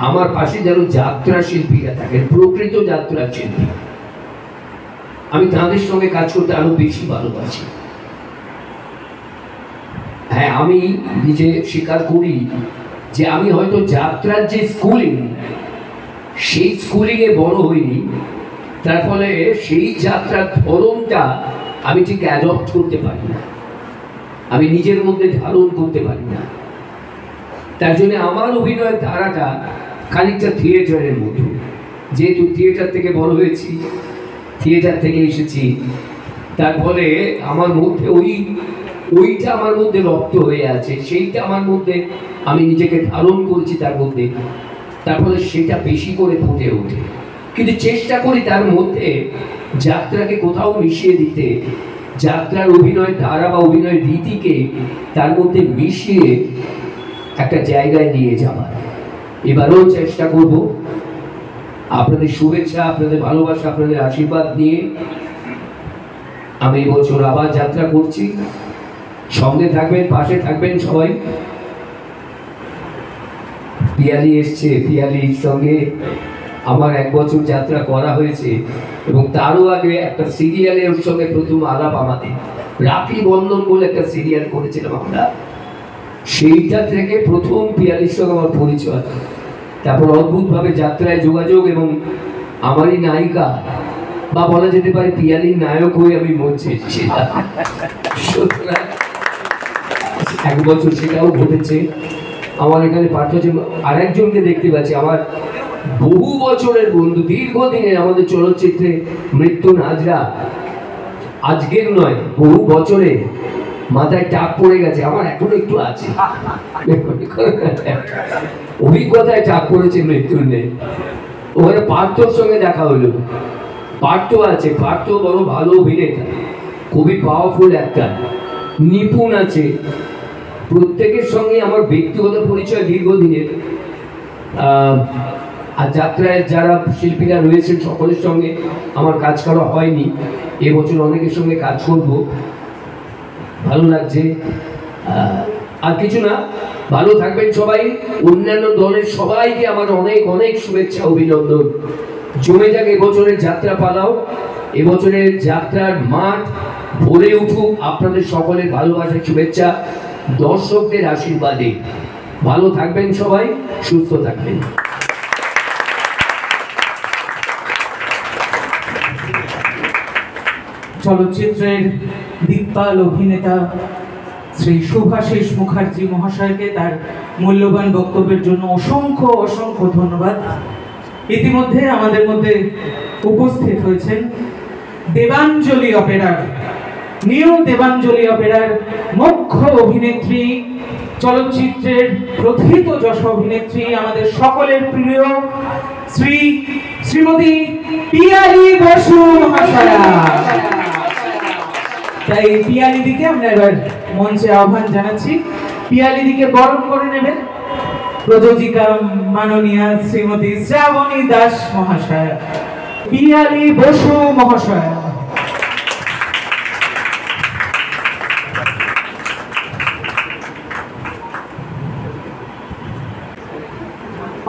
আমার পাশে যেন যাত্রা শিল্পীরা থাকেন, প্রকৃত যাত্রা শিল্পী। আমি তাদের সঙ্গে কাজ করতে আরো বেশি ভালোবাসি। হ্যাঁ, আমি নিজে স্বীকার করি যে আমি হয়তো যাত্রার যে স্কুলিং, সেই স্কুলিংয়ে বড় হইনি। তার ফলে সেই যাত্রার ধরনটা আমি ঠিক অ্যাডপ্ট করতে পারি না, আমি নিজের মধ্যে ধারণ করতে পারি না। তার জন্য আমার অভিনয়ের ধারাটা খানিকটা থিয়েটারের মতো। যেহেতু থিয়েটার থেকে বড় হয়েছি, থিয়েটার থেকে এসেছি, তার ফলে আমার মধ্যে ওইটা আমার মধ্যে রপ্ত হয়ে আছে, সেইটা আমার মধ্যে আমি নিজেকে ধারণ করেছি তার মধ্যে, তারপরে সেটা বেশি করে ফুটে ওঠে। কিন্তু চেষ্টা করি তার মধ্যে যাত্রাকে কোথাও মিশিয়ে দিতে, যাত্রার অভিনয় ধারা বা অভিনয়ের রীতিকে তার মধ্যে মিশিয়ে একটা জায়গায় নিয়ে যাওয়ার। এবারেও চেষ্টা করব আপনাদের শুভেচ্ছা, আপনাদের ভালোবাসা, আপনাদের আশীর্বাদ নিয়ে আমি এবছর আবার যাত্রা করছি। সঙ্গে থাকবেন, পাশে থাকবেন সবাই। পিয়ালি এসছে, পিয়ালির সঙ্গে আমার 1 বছর যাত্রা করা হয়েছে এবং তারও আগে একটা সিরিয়ালের সঙ্গে প্রথম আলাপ আমাদের, রাখি বন্ধন বলে একটা সিরিয়াল করেছিলাম আমরা, সেইটা থেকে প্রথম পিয়ালির সঙ্গে আমার পরিচয়। তারপর অদ্ভুতভাবে যাত্রায় যোগাযোগ এবং আমারই নায়িকা বা বলা যেতে পারে পিয়ালির নায়ক হয়ে আমি মঞ্চে এসেছিলাম। সুতরাং 1 বছর সেটাও ঘটেছে। আমার এখানে পাঠ্য আরেকজনকে দেখতে পাচ্ছি, আমার বহু বছরের বন্ধু, দীর্ঘদিনের আমাদের চলচ্চিত্রে মৃত্যুন হাজরা, আজকের নয় বহু বছরে মাথায় টাক পড়ে গেছে, আমার এখনো একটু আছে, অভিজ্ঞতায় টাক পড়েছে মৃত্যুর নেই। ওখানে পার্থর সঙ্গে দেখা হলো, পার্থ আছে, পার্থ বড় ভালো অভিনেতা, খুবই পাওয়ারফুল একটা, নিপুণ আছে। প্রত্যেকের সঙ্গে আমার ব্যক্তিগত পরিচয় দীর্ঘদিনের। আর যাত্রায় যারা শিল্পীরা রয়েছেন সকলের সঙ্গে আমার কাজ করা হয়নি, এবছর অনেকের সঙ্গে কাজ করব, ভালো লাগছে। আর কিছু না, ভালো থাকবেন সবাই। অন্যান্য দলের সবাইকে আমার অনেক অনেক শুভেচ্ছা, অভিনন্দন। জমে যাক এবছরের যাত্রা পালাও, এবছরের যাত্রার মাঠ ভরে উঠুক আপনাদের সকলের ভালোবাসা, শুভেচ্ছা, দর্শকদের আশীর্বাদে। ভালো থাকবেন সবাই, সুস্থ থাকবেন। চলচ্চিত্রের দিকপাল অভিনেতা শ্রী শুভাশিস মুখার্জি মহাশয়কে তার মূল্যবান বক্তব্যের জন্য অসংখ্য অসংখ্য ধন্যবাদ। ইতিমধ্যে আমাদের মধ্যে উপস্থিত হয়েছেন দেবাঞ্জলি অপেরার, নিউ দেবাঞ্জলি অপেরার মুখ্য অভিনেত্রী, চলচ্চিত্রের প্রথিত যশ অভিনেত্রী, আমাদের সকলের প্রিয় শ্রীমতী পিয়ালি বসু মহাশয়া। তাই পিয়ালি দিকে আমরা এবার মঞ্চে আহ্বান জানাচ্ছি, পিয়ালি দিকে বরণ করে নেবেন প্রযোজিকা মাননীয়া শ্রীমতী শ্রাবণী দাস মহাশয়া। পিয়ালি বসু মহাশয়া।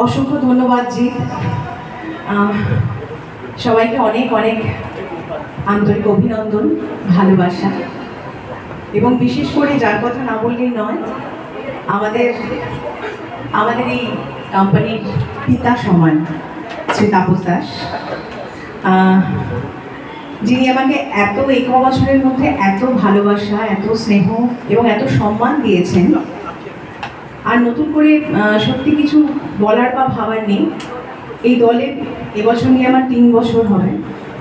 অসংখ্য ধন্যবাদ জি। সবাইকে অনেক অনেক আন্তরিক অভিনন্দন, ভালোবাসা, এবং বিশেষ করে যার কথা না বললেই নয়, আমাদের এই কোম্পানির পিতা সমান শ্রী তাপস দাস, যিনি আমাকে এত 1 বছরের মধ্যে এত ভালোবাসা, এত স্নেহ এবং এত সম্মান দিয়েছেন। আর নতুন করে সত্যি কিছু বলার বা ভাবার নেই। এই দলের এবছর নিয়ে আমার 3 বছর হবে,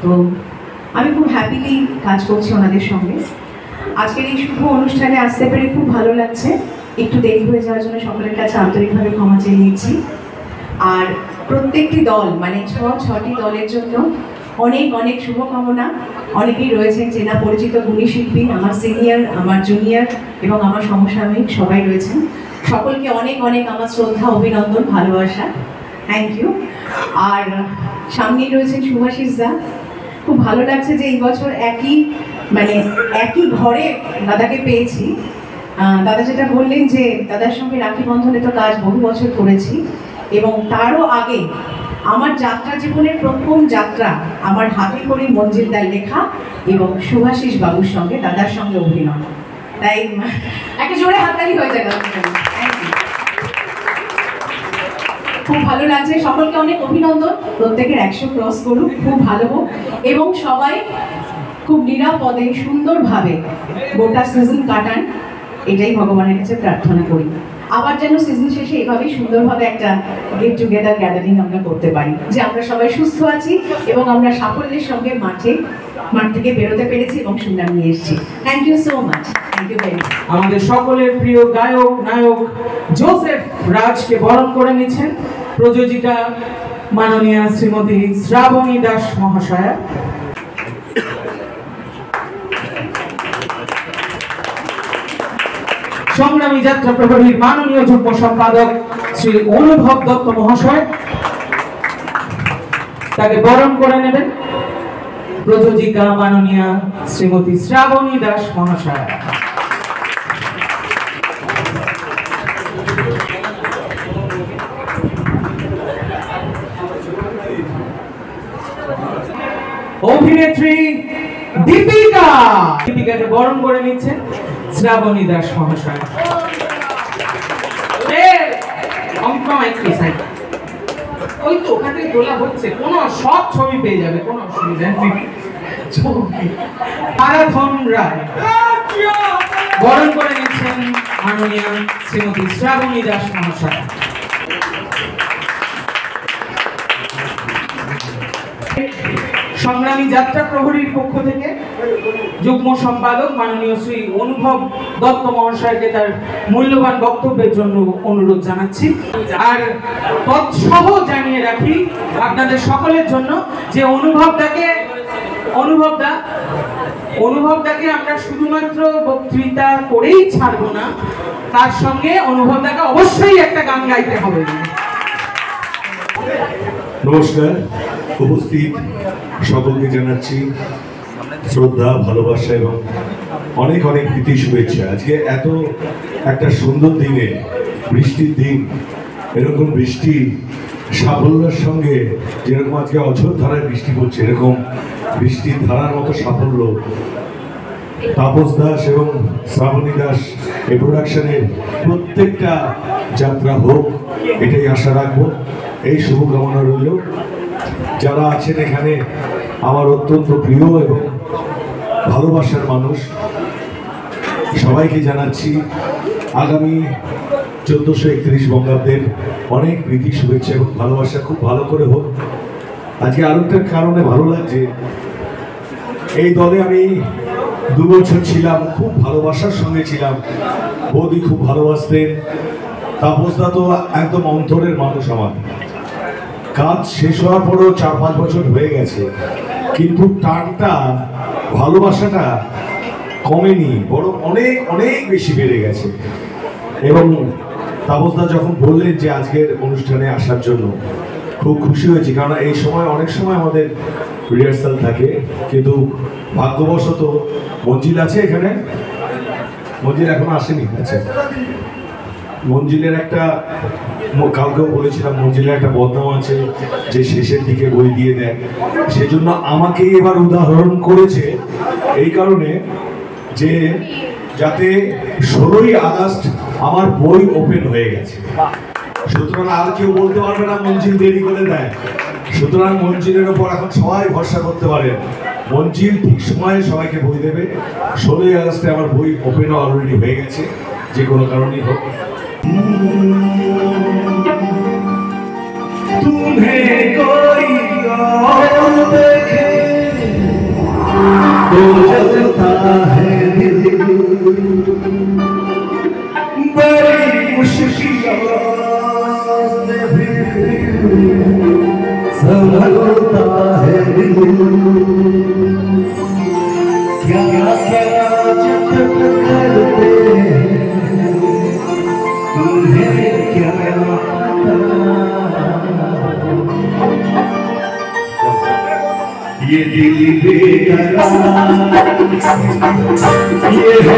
তো আমি খুব হ্যাপিলি কাজ করছি ওনাদের সঙ্গে। আজকের এই শুভ অনুষ্ঠানে আসতে পেরে খুব ভালো লাগছে। একটু দেরি হয়ে যাওয়ার জন্য সকলের কাছে আন্তরিকভাবে ক্ষমা চেয়ে নিচ্ছি। আর প্রত্যেকটি দল, মানে 6টি দলের জন্য অনেক অনেক শুভকামনা। অনেকেই রয়েছেন চেনা পরিচিত গুণী শিল্পী, আমার সিনিয়র, আমার জুনিয়র এবং আমার সমসাময়িক সবাই রয়েছেন। সকলকে অনেক অনেক আমার শ্রদ্ধা, অভিনন্দন, ভালোবাসা, থ্যাংক ইউ। আর সামনেই রয়েছেন শুভাশিস দা। খুব ভালো লাগছে যে এই বছর একই ঘরে দাদাকে পেয়েছি। দাদা যেটা বললেন যে দাদার সঙ্গে রাখি বন্ধনে তো কাজ বহু বছর করেছি, এবং তারও আগে আমার যাত্রা জীবনের প্রথম যাত্রা আমার হাতে করে মঞ্জিলদার লেখা এবং শুভাশিস বাবুর সঙ্গে দাদার সঙ্গে অভিনয়। তাই একটা জোরে হাততালি হয়ে যায় দাদার জন্য। থ্যাংক ইউ, খুব ভালো লাগছে। সকলকে অনেক অভিনন্দন, প্রত্যেকের 100 ক্রস করুক, খুব ভালো হোক এবং সবাই খুব নিরাপদে সুন্দরভাবে গোটা সিজন কাটান, এটাই ভগবানের কাছে প্রার্থনা করি। আবার যেন সিজন শেষে এভাবেই সুন্দরভাবে একটা গেট টুগেদার গ্যাদারিং আমরা করতে পারি, যে আমরা সবাই সুস্থ আছি এবং আমরা সাফল্যের সঙ্গে মাঠ থেকে বেরোতে পেরেছি এবং সুনাম নিয়ে এসেছি। Thank you so much. Thank you very much. আমাদের সকলের প্রিয় গায়ক নায়ক জোসেফ রাজকে বরণ করে নিচ্ছেন প্রযোজিকা মাননীয়া শ্রীমতী শ্রাবণী দাস মহাশয়া। সংগ্রামী যাত্রা প্রহরীর মাননীয় যুগ্ম সম্পাদক শ্রী অনুভব দত্ত মহাশয় তাকে বরণ করে নেবেন প্রযোজিকা মাননীয়া শ্রীমতী শ্রাবণী দাস মহাশয়া। অভিনেত্রী দীপিকাকে বরণ করে নিচ্ছেন শ্রাবণী দাস মহাশয়। ওই তো ওখানে তোলা হচ্ছে, কোনো সব ছবি পেয়ে যাবে, কোনো অসুবিধা নেই। আরাধন রায় বরণ করে নিচ্ছেন মাননীয়া শ্রীমতী শ্রাবণী দাস মহাশয়। সংগ্রামী যাত্রা প্রহরীর পক্ষ থেকে যুগ্ম সম্পাদক মাননীয় শ্রী অনুভব দত্ত মহাশয়কে তার মূল্যবান বক্তব্যের জন্য অনুরোধ জানাচ্ছি। আর তৎসহ জানিয়ে রাখি আপনাদের সকলের জন্য যে অনুভবদাকে আমরা শুধুমাত্র বক্তৃতা করেই ছাড়বো না, তার সঙ্গে অনুভবদাকে অবশ্যই একটা গান গাইতে হবে। নমস্কার, উপস্থিত সকলকে জানাচ্ছি শ্রদ্ধা, ভালোবাসা এবং অনেক অনেক প্রীতি শুভেচ্ছা। আজকে এত একটা সুন্দর দিনে, বৃষ্টির দিন, এরকম বৃষ্টি সাফল্যের সঙ্গে যেরকম আজকে অঝোর ধারায় বৃষ্টি পড়ছে, এরকম বৃষ্টির ধারার মতো সাফল্য তাপস দাস এবং শ্রাবণী দাস এই প্রোডাকশনের প্রত্যেকটা যাত্রা হোক, এটাই আশা রাখবো। এই শুভকামনা রইল। যারা আছেন এখানে আমার অত্যন্ত প্রিয় এবং ভালোবাসার মানুষ, সবাইকে জানাচ্ছি আগামী 1431 বঙ্গাব্দের অনেক প্রীতি, শুভেচ্ছা এবং ভালোবাসা খুব ভালো করে হোক। আজকে আরো একটা কারণে ভালো লাগছে, এই দলে আমি 2 বছর ছিলাম, খুব ভালোবাসার সঙ্গে ছিলাম। বৌদি খুব ভালোবাসতেন, তাপসদা তো একদম অন্তরের মানুষ আমার। কাজ শেষ হওয়ার পরেও 4-5 বছর হয়ে গেছে, কিন্তু টানটা, ভালোবাসাটা কমেনি, বরং অনেক অনেক বেশি বেড়ে গেছে। এবং তাপসদা যখন বললেন যে আজকের অনুষ্ঠানে আসার জন্য, খুব খুশি হয়েছি। কারণ এই সময় অনেক সময় আমাদের রিহার্সাল থাকে, কিন্তু ভাগ্যবশত মঞ্জিল আছে এখানে, মঞ্জিল এখনো আসেনি। আচ্ছা, মঞ্জিলের একটা, কালকেও বলেছিলাম, মঞ্জিলের একটা বদনাম আছে যে শেষের দিকে বই দিয়ে দেয়। সেজন্য আমাকেই এবার উদাহরণ করেছে এই কারণে যে যাতে 16ই আগস্ট আমার বই ওপেন হয়ে গেছে, সুতরাং আর কেউ বলতে পারবে না মঞ্জিল দেরি করে দেয়। সুতরাং মঞ্জিলের ওপর এখন সবাই ভরসা করতে পারেন, মঞ্জিল ঠিক সময়ে সবাইকে বই দেবে। 16ই আগস্টে আমার বই ওপেন অলরেডি হয়ে গেছে, যে কোনো কারণেই হোক। तुम्हें कोई और देखे तो जलता है दिल, बड़ी मुश्किलों से भी संभलता है दिल। क्या क्या जतन करते तुम्हें क्या ये दिल बेकरार, ये है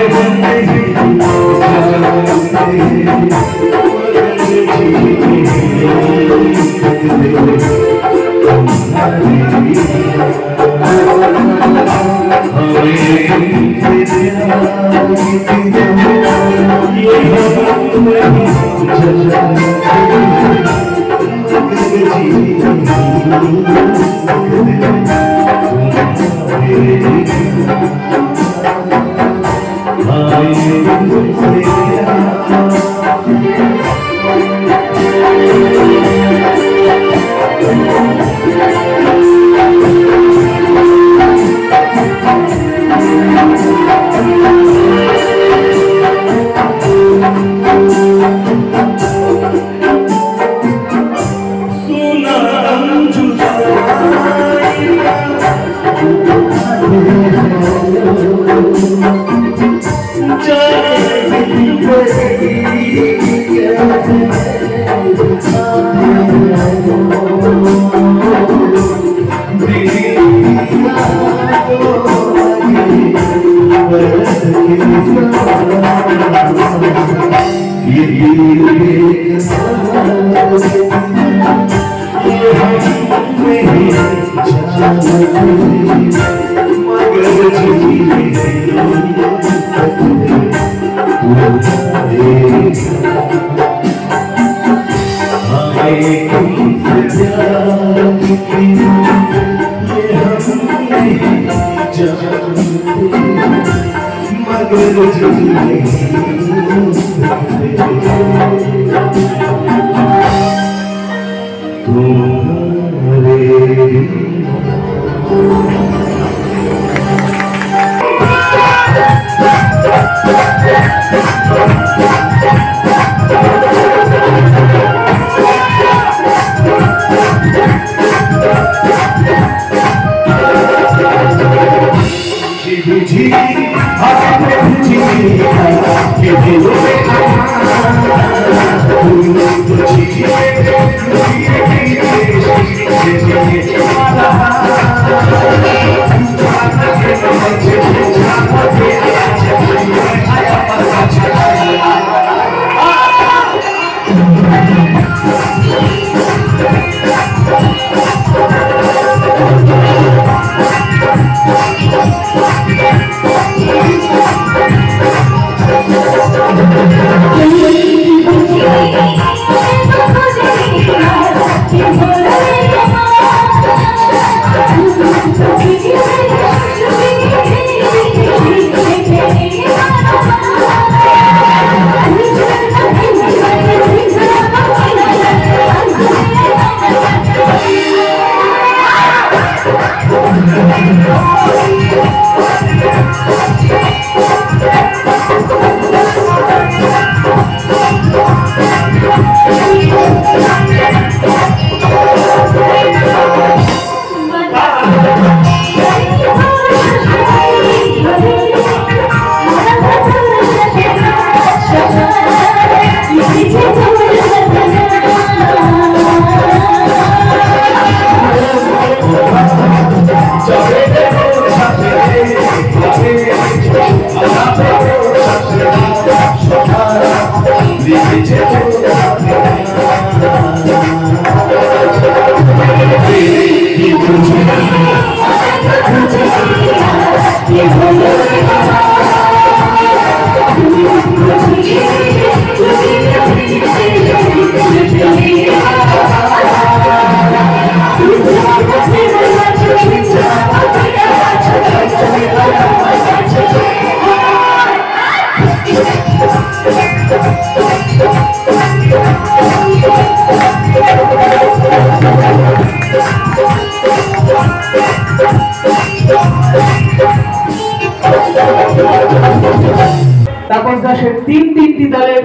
তাপস দাসের তিনটি দলের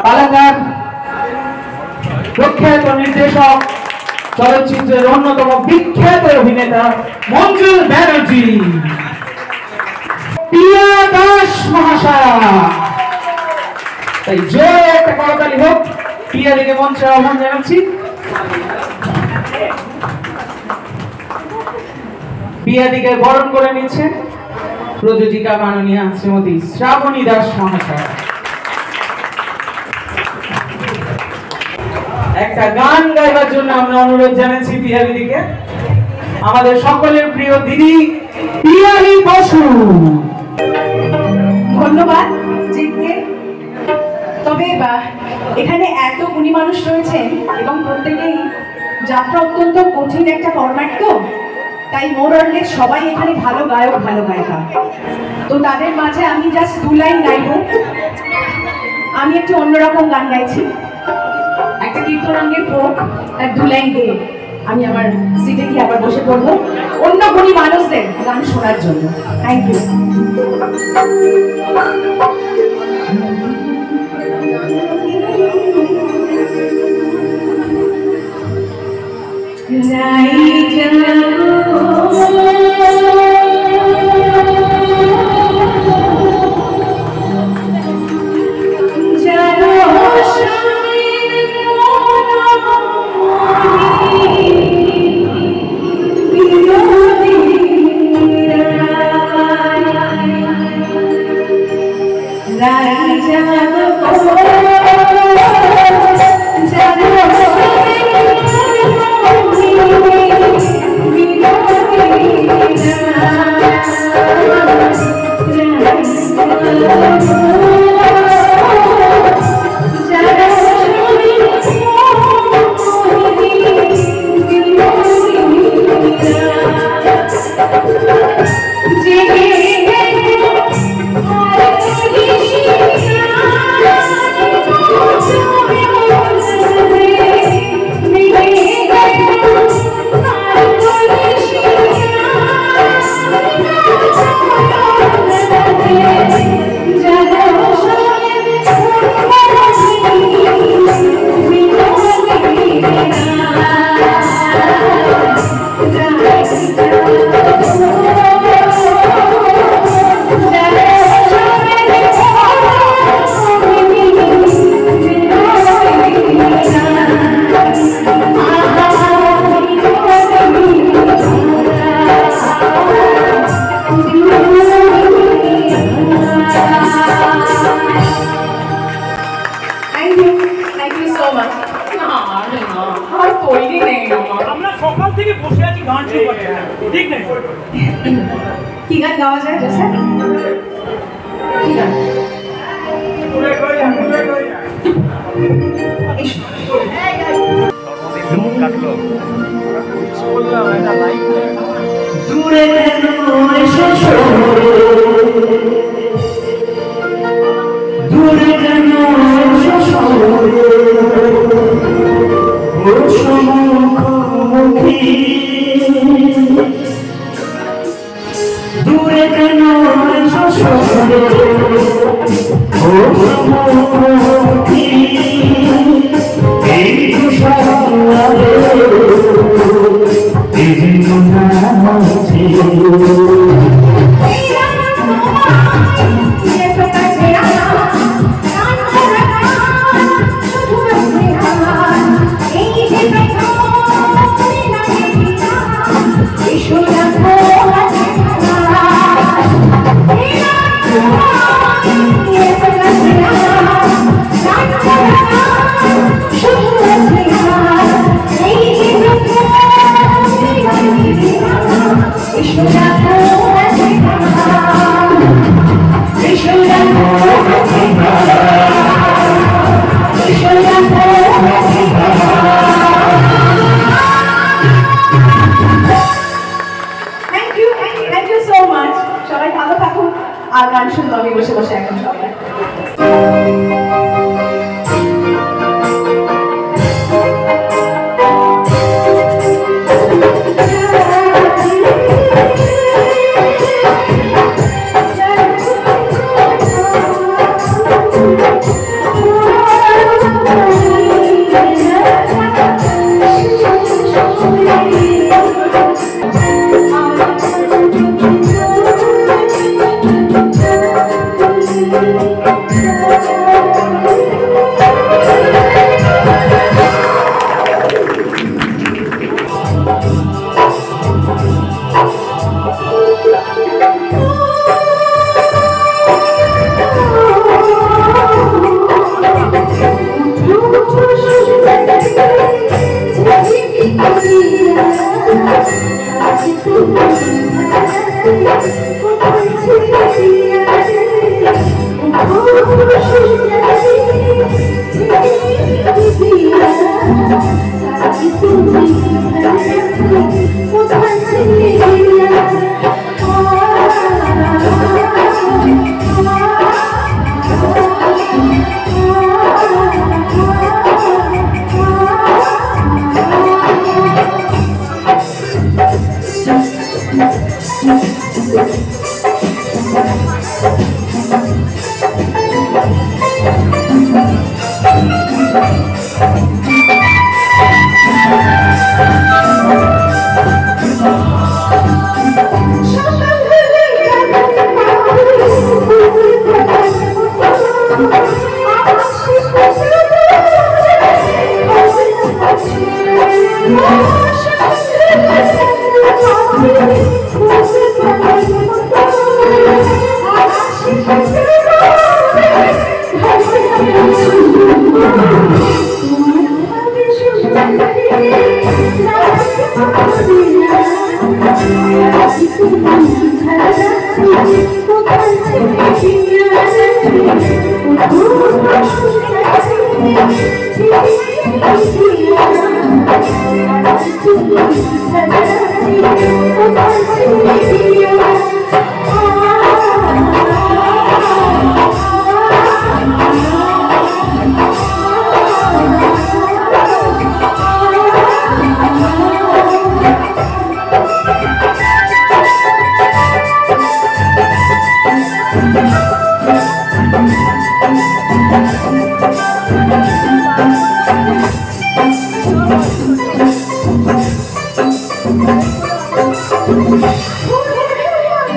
কলাকার, প্রখ্যাত নির্দেশক, চলচ্চিত্রের অন্যতম বিখ্যাত অভিনেতা মঞ্জুল ব্যানার্জি, পিয়া দাস মহাশয়া। তাই জোরে একটা করতালি হোক। পিয়া দিকে মঞ্চে আহ্বান জানাচ্ছি। পিয়া দিকে বরণ করে নিচ্ছে প্রযোজিকা মাননীয়া শ্রীমতী শ্রাবণী দাস মহাশয়। একটা গান গাইবার জন্য আমরা অনুরোধ জানাচ্ছি পিয়া দিদিকে, আমাদের সকলের প্রিয় দিদি পিয়ালি বসু। ধন্যবাদ জিতকে। তবে এখানে এত গুণী মানুষ রয়েছেন এবং প্রত্যেকেই যাত্রা অত্যন্ত কঠিন একটা ফরম্যাট, তো তাই মোর অর লেস সবাই এখানে ভালো গায়ক, ভালো গায়িকা। তো তাদের মাঝে আমি জাস্ট 2 লাইন গাইব। আমি একটু অন্যরকম গান গাইছি, একটা কীর্তনাঙ্গের ফোক, তার 2 লাইন গেয়ে আমি আমার সিটে গিয়ে আবার বসে পড়বো অন্য গুণী মানুষদের গান শোনার জন্য। Thank you. জানো গান শুরু করছে ঠিক নেই কি গান গাওয়া যায় স্যার? কি গান? দূরে কেন এসো দূরে কেন এসো মুখোমুখি দূরে কেন এসো মুখোমুখি এই তুষারে সবাই ভালো থাকুন আর গান শুনবো আমি বসে বসে এখন সবাই।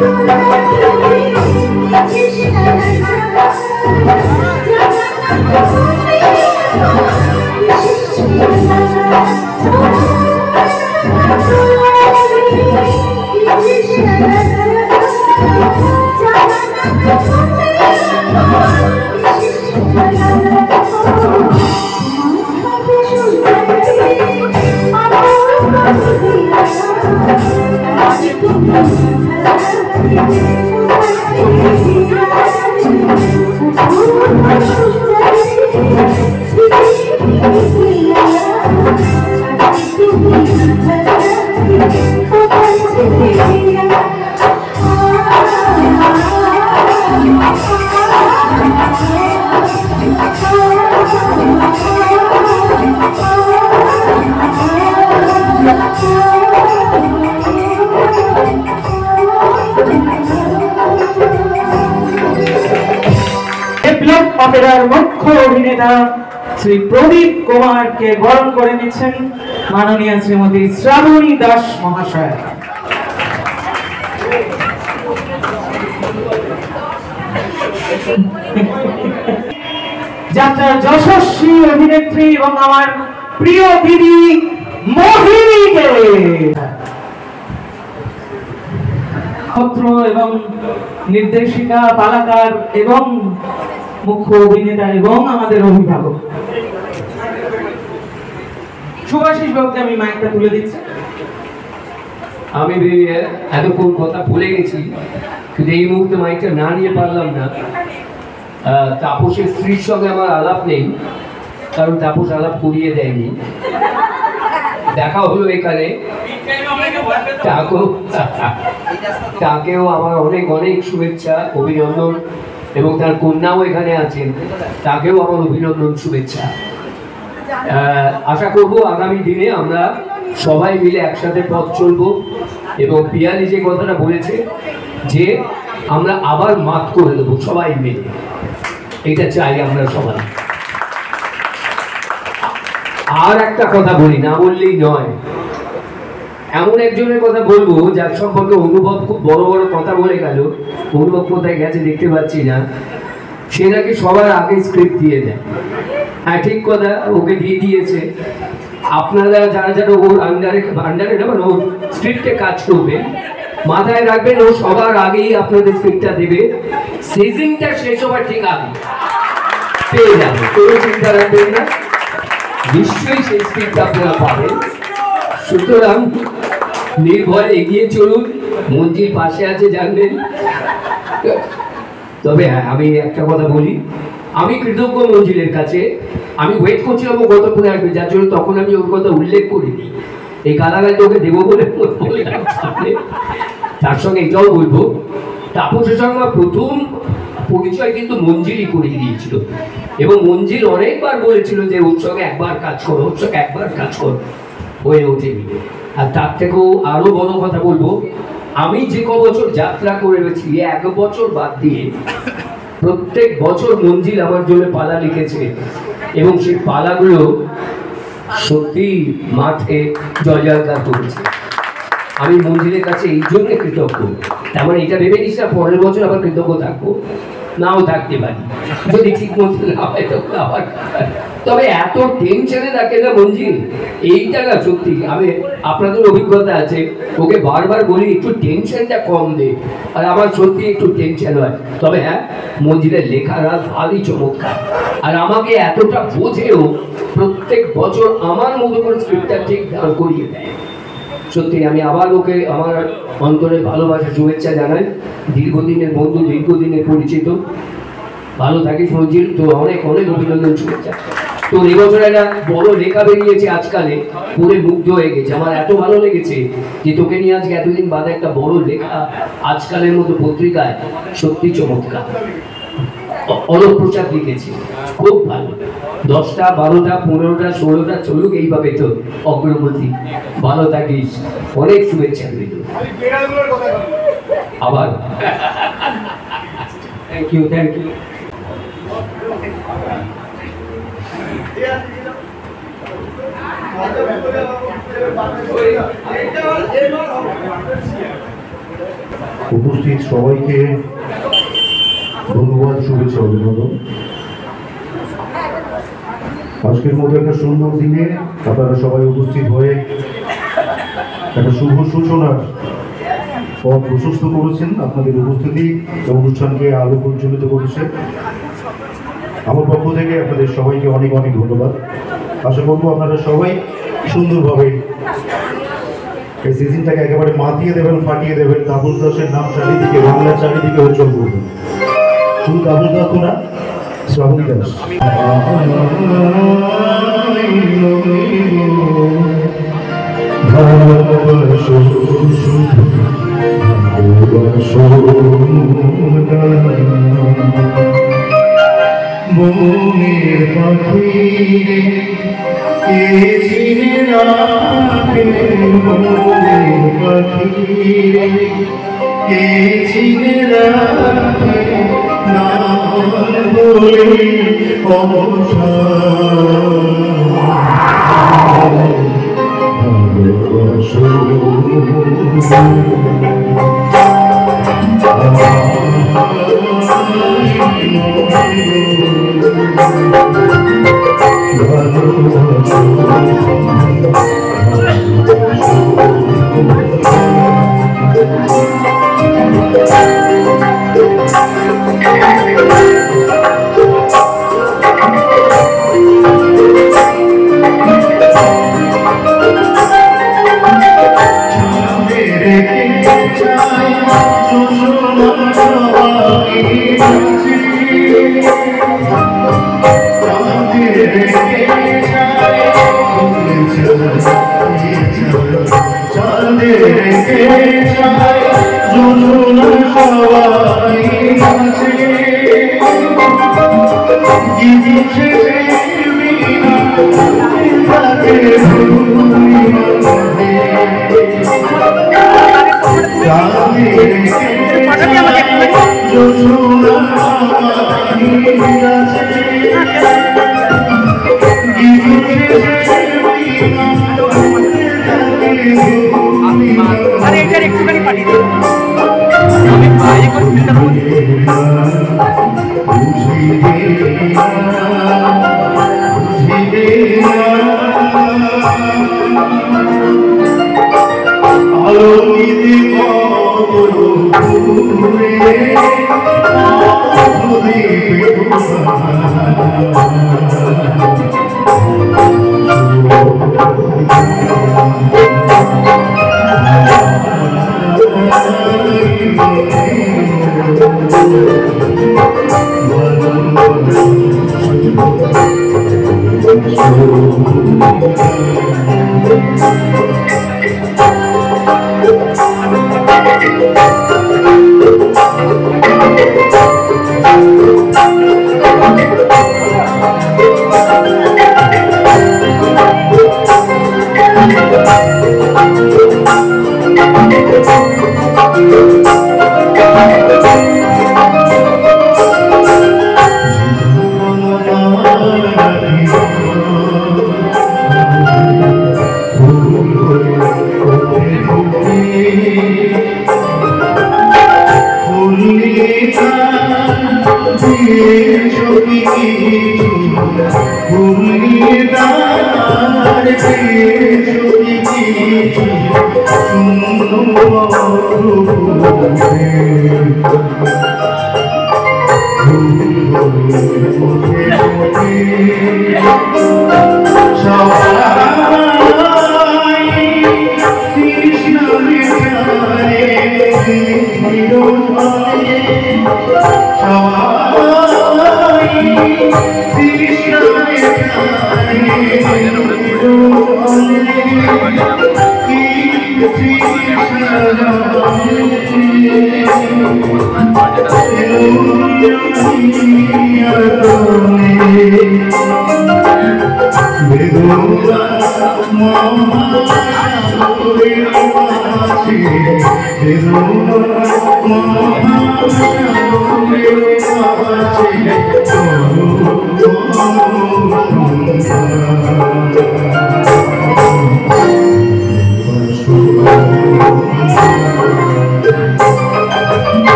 Oh, অপেরার মুখ্য অভিনেতা শ্রী প্রদীপ কুমারকে বরণ করে নিচ্ছেন মাননীয় শ্রীমতী শ্রাবণী দাস মহাশয়। যাত্রার যশস্বী অভিনেত্রী এবং আমার প্রিয় দিদি মোহিনীকে পত্র এবং নির্দেশিকা, পালাকার এবং মুখ্য অভিনেতা এবং আমাদের অভিভাবক শুভাশিস বাবুকে আমি মাইকটা তুলে দিচ্ছি। আমি এতক্ষণ কথা ভুলে গেছি, কিন্তু এই মুহূর্তে মাইকটা না নিয়ে পারলাম না। তাপসের স্ত্রীর সঙ্গে আমার আলাপ নেই, কারণ তাপস আলাপ করিয়ে দেয়নি। দেখা হলো এখানে, তাকেও আমার অনেক অনেক শুভেচ্ছা, অভিনন্দন, এবং তার কন্যাও এখানে আছেন, তাকেও আমার অভিনন্দন, শুভেচ্ছা। আশা করব আগামী দিনে আমরা সবাই মিলে একসাথে পথ চলব, এবং পিয়ালি যে কথাটা বলেছে যে আমরা আবার মাত করে দেবো সবাই মিলে, এটা চাই আমরা সবাই। আর একটা কথা বলি, না বললেই নয়, এমন একজনের কথা বলবো যার সম্পর্কে অনুভব খুব বড় বড় কথা বলে গেল। অনুভব কোথায় গেছে দেখতে পাচ্ছি না। সে নাকি সবার আগে স্ক্রিপ্ট দিয়ে দেয়। হ্যাঁ, ঠিক কথা, ওকে দিয়ে দিয়েছে। আপনারা যারা যারা ওর আন্ডারে না, মানে ওর স্ক্রিপ্টে কাজ করবে, মাথায় রাখবেন ও সবার আগেই আপনাদের স্ক্রিপ্টটা দেবে। সিজনটা শেষ হবার ঠিক আগে পেয়ে যাবে, কোনো চিন্তা রাখবেন না, নিশ্চয়ই সেই স্ক্রিপ্ট আপনারা পাবেন। সুতরাং নির্ভয়ে এগিয়ে চলুন, মঞ্জিল পাশে আছে জানবেন। তবে হ্যাঁ, আমি একটা কথা বলি, আমি কৃতজ্ঞ মঞ্জিলের কাছে। আমি ওয়েট করছিলাম ও কতক্ষণে আসবে, যার জন্য তখন আমি ওর কথা উল্লেখ করিনি। এই গালাগালটা ওকে দেবো বলে তার সঙ্গে এটাও বলবো, তাপসের সঙ্গে প্রথম পরিচয় কিন্তু মঞ্জিলই করিয়ে দিয়েছিল, এবং মঞ্জিল অনেকবার বলেছিল যে ওর সঙ্গে একবার কাজ করো, ওর সঙ্গে একবার কাজ করো, হয়ে ওঠেনি। আর তার থেকেও আরো বড় কথা বলবো, আমি যে ক বছর যাত্রা করেছি, এক বছর বাদ দিয়ে প্রত্যেক বছর মঞ্জিল আমার জন্য পালা লিখেছে, এবং সেই পালাগুলো সত্যি মাঠে জয়জয়কার করেছে। আমি মঞ্জিলের কাছে এই জন্য কৃতজ্ঞ। তার মানে এটা ভেবে নিস না পরের বছর আবার কৃতজ্ঞ থাকবো, নাও থাকতে পারি, যদি ঠিক মতো না হয় তখন আবার। তবে এত টেনশনে থাকে না মঞ্জিল, এইটা না সত্যি। আমি আপনাদের অভিজ্ঞতা আছে, ওকে বারবার বলি একটু টেনশনটা কম দে, আর আমার সত্যি একটু টেনশন হয়। তবে হ্যাঁ, মঞ্জিলের লেখারা ভারী চমৎকার, আর আমাকে এতটা বোঝেও প্রত্যেক বছর আমার মতো করে স্ক্রিপ্টটা ঠিক দাঁড় করিয়ে দেয়। সত্যি আমি আবার ওকে আমার অন্তরে ভালোবাসা, শুভেচ্ছা জানাই। দীর্ঘদিনের বন্ধু, দীর্ঘদিনের পরিচিত, ভালো থাকিস মঞ্জিল। তো অনেক অনেক অভিনন্দন, শুভেচ্ছা। তো এবছর একটা বড় লেখা বেরিয়েছে, আজকালে পড়ে মুগ্ধ হয়ে গেছে। আমার এত ভালো লেগেছে যে তোকে নিয়ে আজকে এতদিন বাদে একটা বড় লেখা আজকালের মতো পত্রিকায়, সত্যি চমৎকার। অলোক প্রসাদ লিখেছে, খুব ভালো। 10টা 12টা 15টা 16টা চলুক এইভাবে তো অগ্রগতি। ভালো থাকিস, অনেক শুভেচ্ছা রইল। আবার থ্যাংক ইউ, থ্যাংক ইউ। উপস্থিত সবাইকে ধন্যবাদ, শুভেচ্ছা, অভিনন্দন। আজকের মতো একটা সুন্দর দিনে আপনারা সবাই উপস্থিত হয়ে একটা শুভ সূচনার পথ প্রশস্ত করেছেন। আপনাদের উপস্থিতি অনুষ্ঠানকে আলো প্রজ্বলিত করেছে। আমার পক্ষ থেকে আপনাদের সবাইকে অনেক অনেক ধন্যবাদ। আশা করবো আপনারা সবাই সুন্দরভাবে এই সিজনটাকে একেবারে মাতিয়ে দেবেন, ফাটিয়ে দেবেন। তাপস দাসের নাম চারিদিকে, বাংলার চারিদিকে উজ্জ্বল করবেন। শুধু তাপস দাস তো না, শ্রাবণী দাস। বনের পাখি কে চিনে রাখে, বনের পাখি কে চিনে রাখে, নাম বলে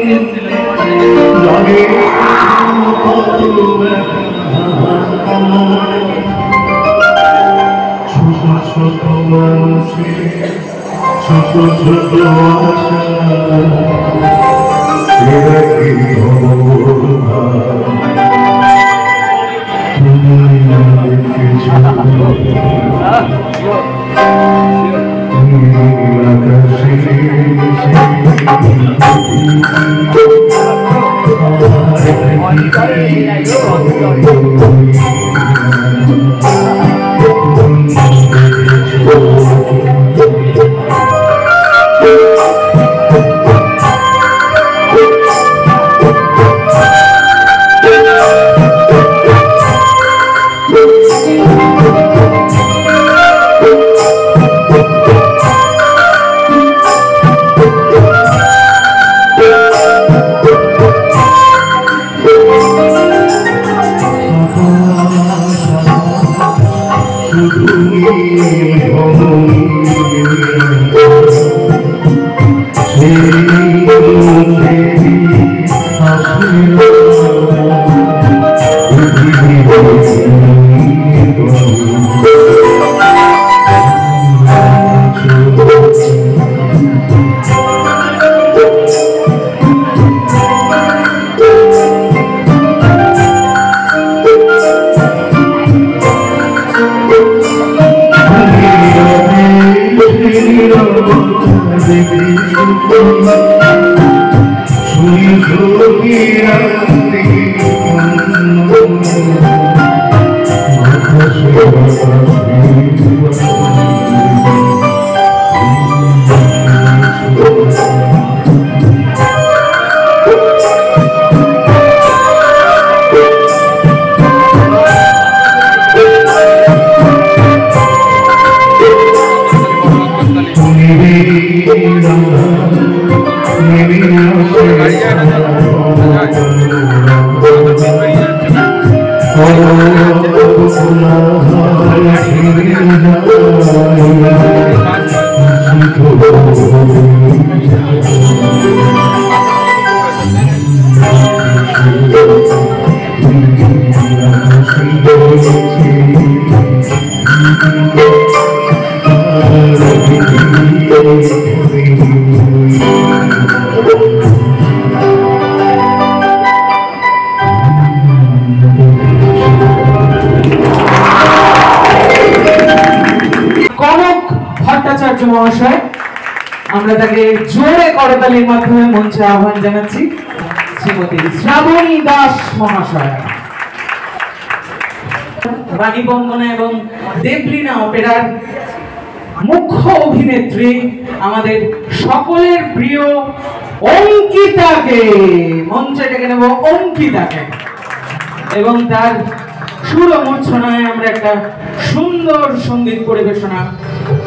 Thank you. মহাশয়, আমরা তাকে জোরে করতালির মাধ্যমে মঞ্চে আহ্বান জানাচ্ছি। শ্রীমতী শ্রাবণী দাস মহাশয়, রানী বন্দনা এবং দেবলীনা অপেরার মুখ্য অভিনেত্রী, আমাদের সকলের প্রিয় অঙ্কিতাকে মঞ্চে ডেকে নেব। অঙ্কিতাকে এবং তার সুর মূর্ছনায় আমরা একটা সুন্দর সঙ্গীত পরিবেশনা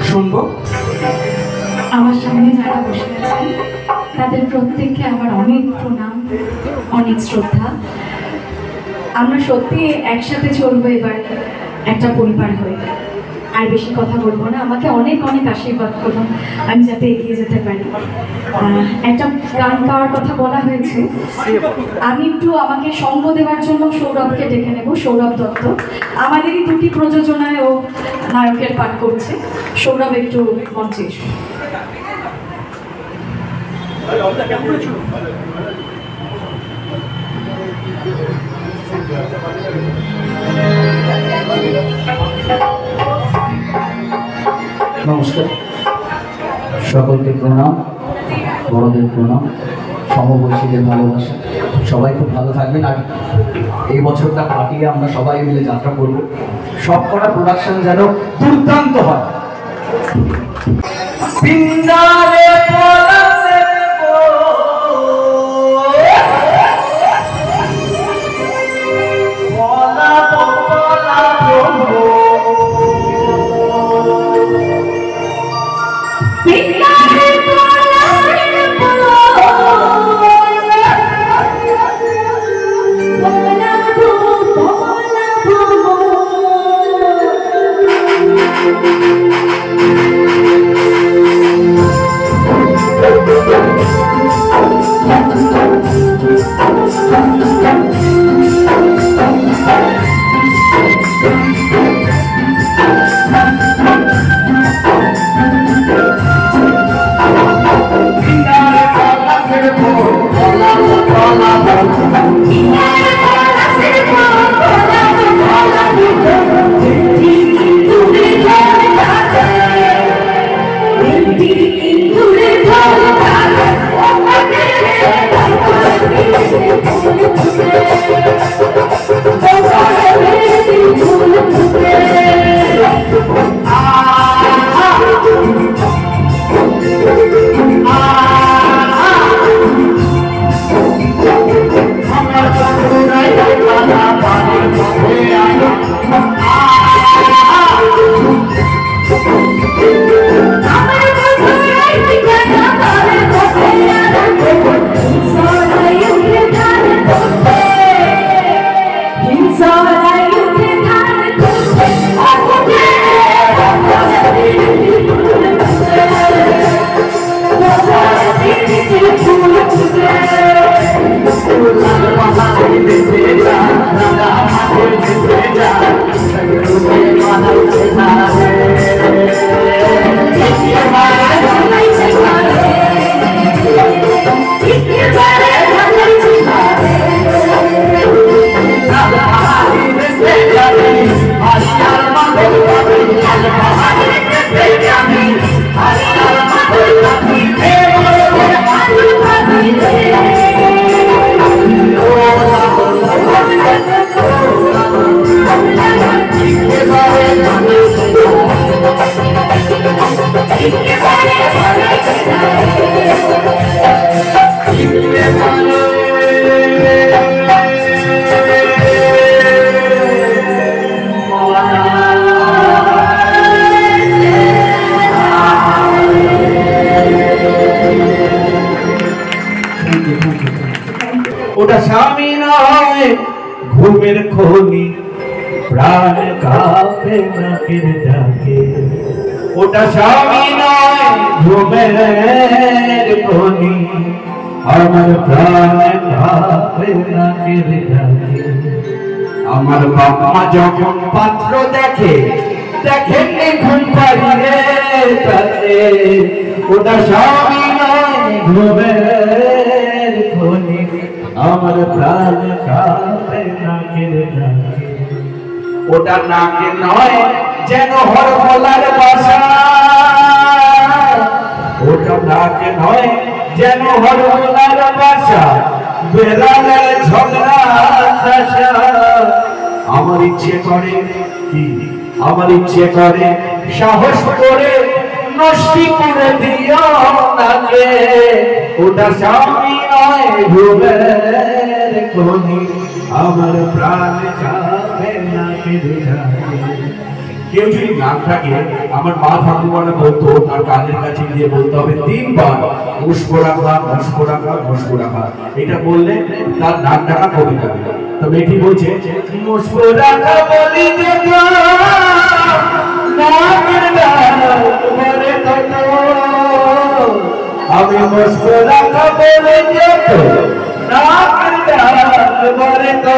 শুনবো। আমার সামনে যারা বসে আছেন তাদের প্রত্যেককে আমার অনেক প্রণাম, অনেক শ্রদ্ধা। আমরা সত্যি একসাথে চলবো এবার একটা পরিবার হয়ে। আর বেশি কথা বলবো না, আমাকে অনেক অনেক আশীর্বাদ করুন আমি যাতে এগিয়ে যেতে পারি। একটা গান গাওয়ার কথা বলা হয়েছে, আমি একটু আমাকে সঙ্গ দেওয়ার জন্য সৌরভকে ডেকে নেব। সৌরভ দত্ত আমাদেরই দুটি প্রযোজনায় ও নায়কের পাঠ করছে। সৌরভ একটু মঞ্চে এসো। নমস্কার, সকলকে প্রণাম, বড়দের প্রণাম, সমবয়সীদের ভালোবাসা। সবাই খুব ভালো থাকবেন। আর এই বছরটা কাটিয়ে আমরা সবাই মিলে যাত্রা করব। সব কটা প্রোডাকশন যেন দুর্দান্ত হয়। Oh, ওটা স্বামী নয় ঘুমের খনি প্রাণ কাঁপে নাকের ডাকে ওটা স্বামী নয় ঘুমের খনি আমার প্রাণ কাঁপে নাকের ডাকে আমার বাবা যখন পাত্র দেখে দেখেন ঘুম পাড়িয়ে তাতে ওটা স্বামী নয় ঘুমের খনি আমার প্রাণ কাঁপে নাকের ডাকে ওটা নাকে নয় যেন হরমলার বাসা ওটা নাকে নয় যেন হরমলার বাসা বেড়ালের ঝগড়া আশা আমার ইচ্ছে করে কি আমার ইচ্ছে করে সাহস করে নষ্টি করে দিও নাকে ওটা স্বামী নয় ঘুমের খনি আমার প্রাণ কাঁপে নাকের ডাকে কেউ যদি নাক থাকে আমার মা ঠাকুমারা বলতো তার কানের কাছে গিয়ে বলতে হবে 3 বার মুস্কো রাখা মুস্কো রাখা মুস্কো রাখা এটা বললে তার নাক ডাকা কমে যাবে তো বেটি বলছে মুস্কো রাখা বলি দেখো নাকের ডাক করে তো আমি মুস্কো রাখা বলে দেখো নাকের ডাক করে তো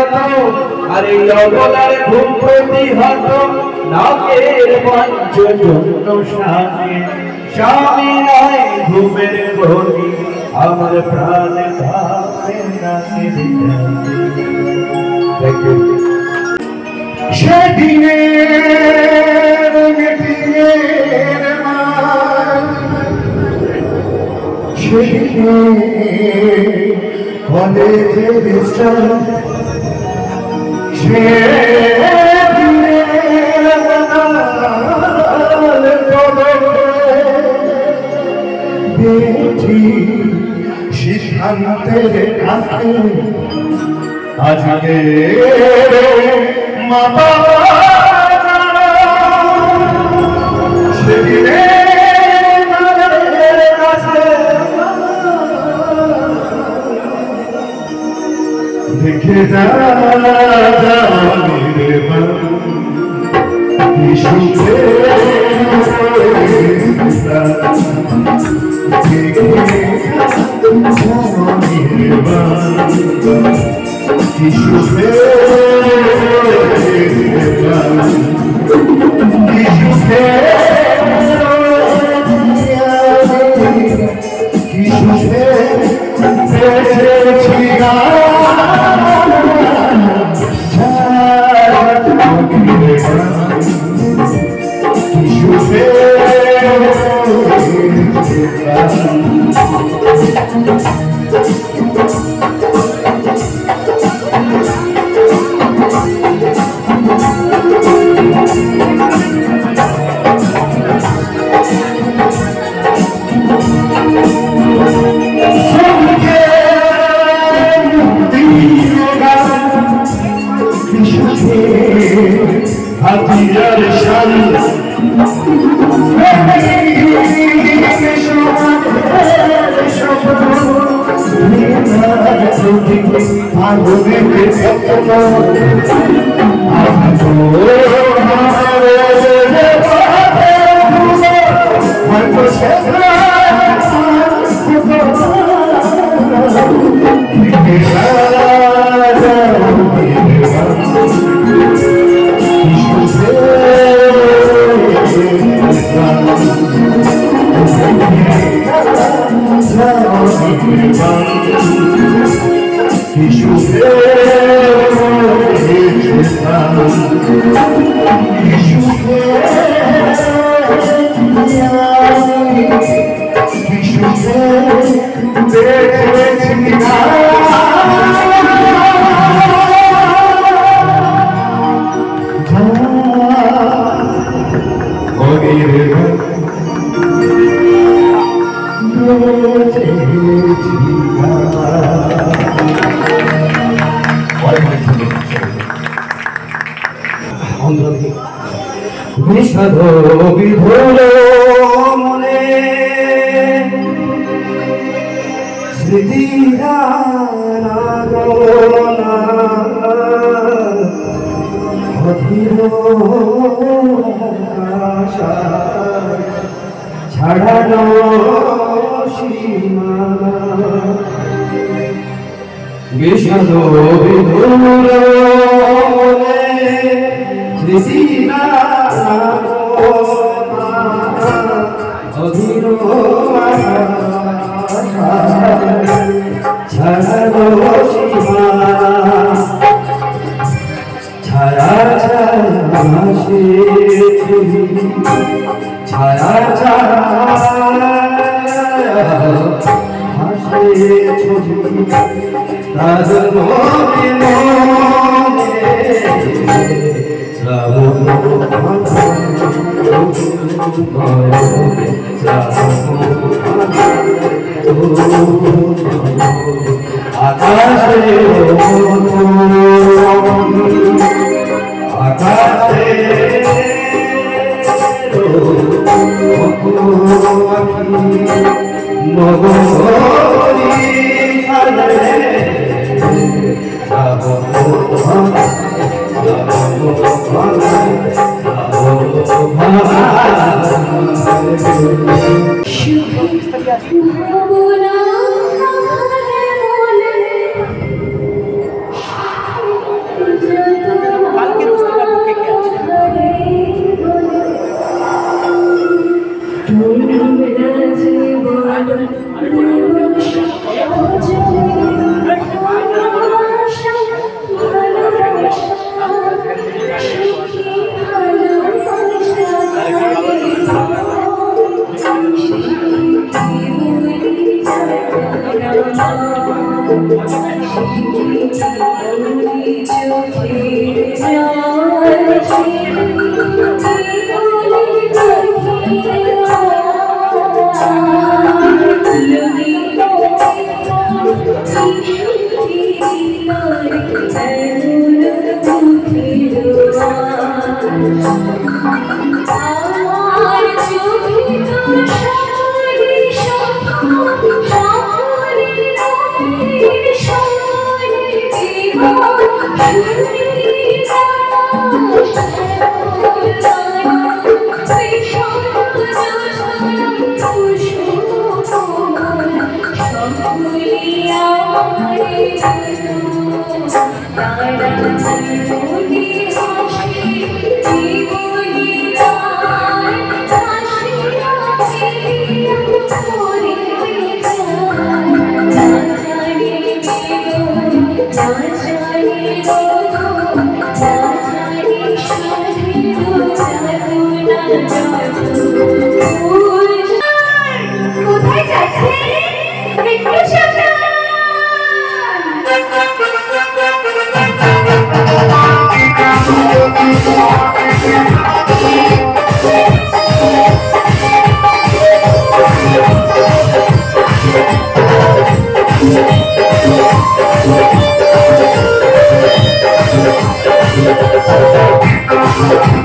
আরে লগলার ঘুম প্রতিহত নাকের পঞ্চজন্য সাথে স্বামী নয় ঘুমের খনি আমার প্রাণ কাঁপে নাকের ডাকে সেদিনের মিটিংয়ের মার সেদিনে কলেজের স্টাফ সিদ্ধান্তের কাছে আজকে মা বাবা সেদিনে দেখে যা কি হাতিয়ার শান বিষাদ বিধুর মনে স্মৃতিরা অধীর আশা ছাড়ানো সীমানা বিষাদ বিধুর মনে স্মৃতিরা অধীর ছাড়ানো সীমানা ছায়া ছায়া ছায়া ছায়া হাসে ছবি তার মনে আকাশে আকাশে নগরী Thank you.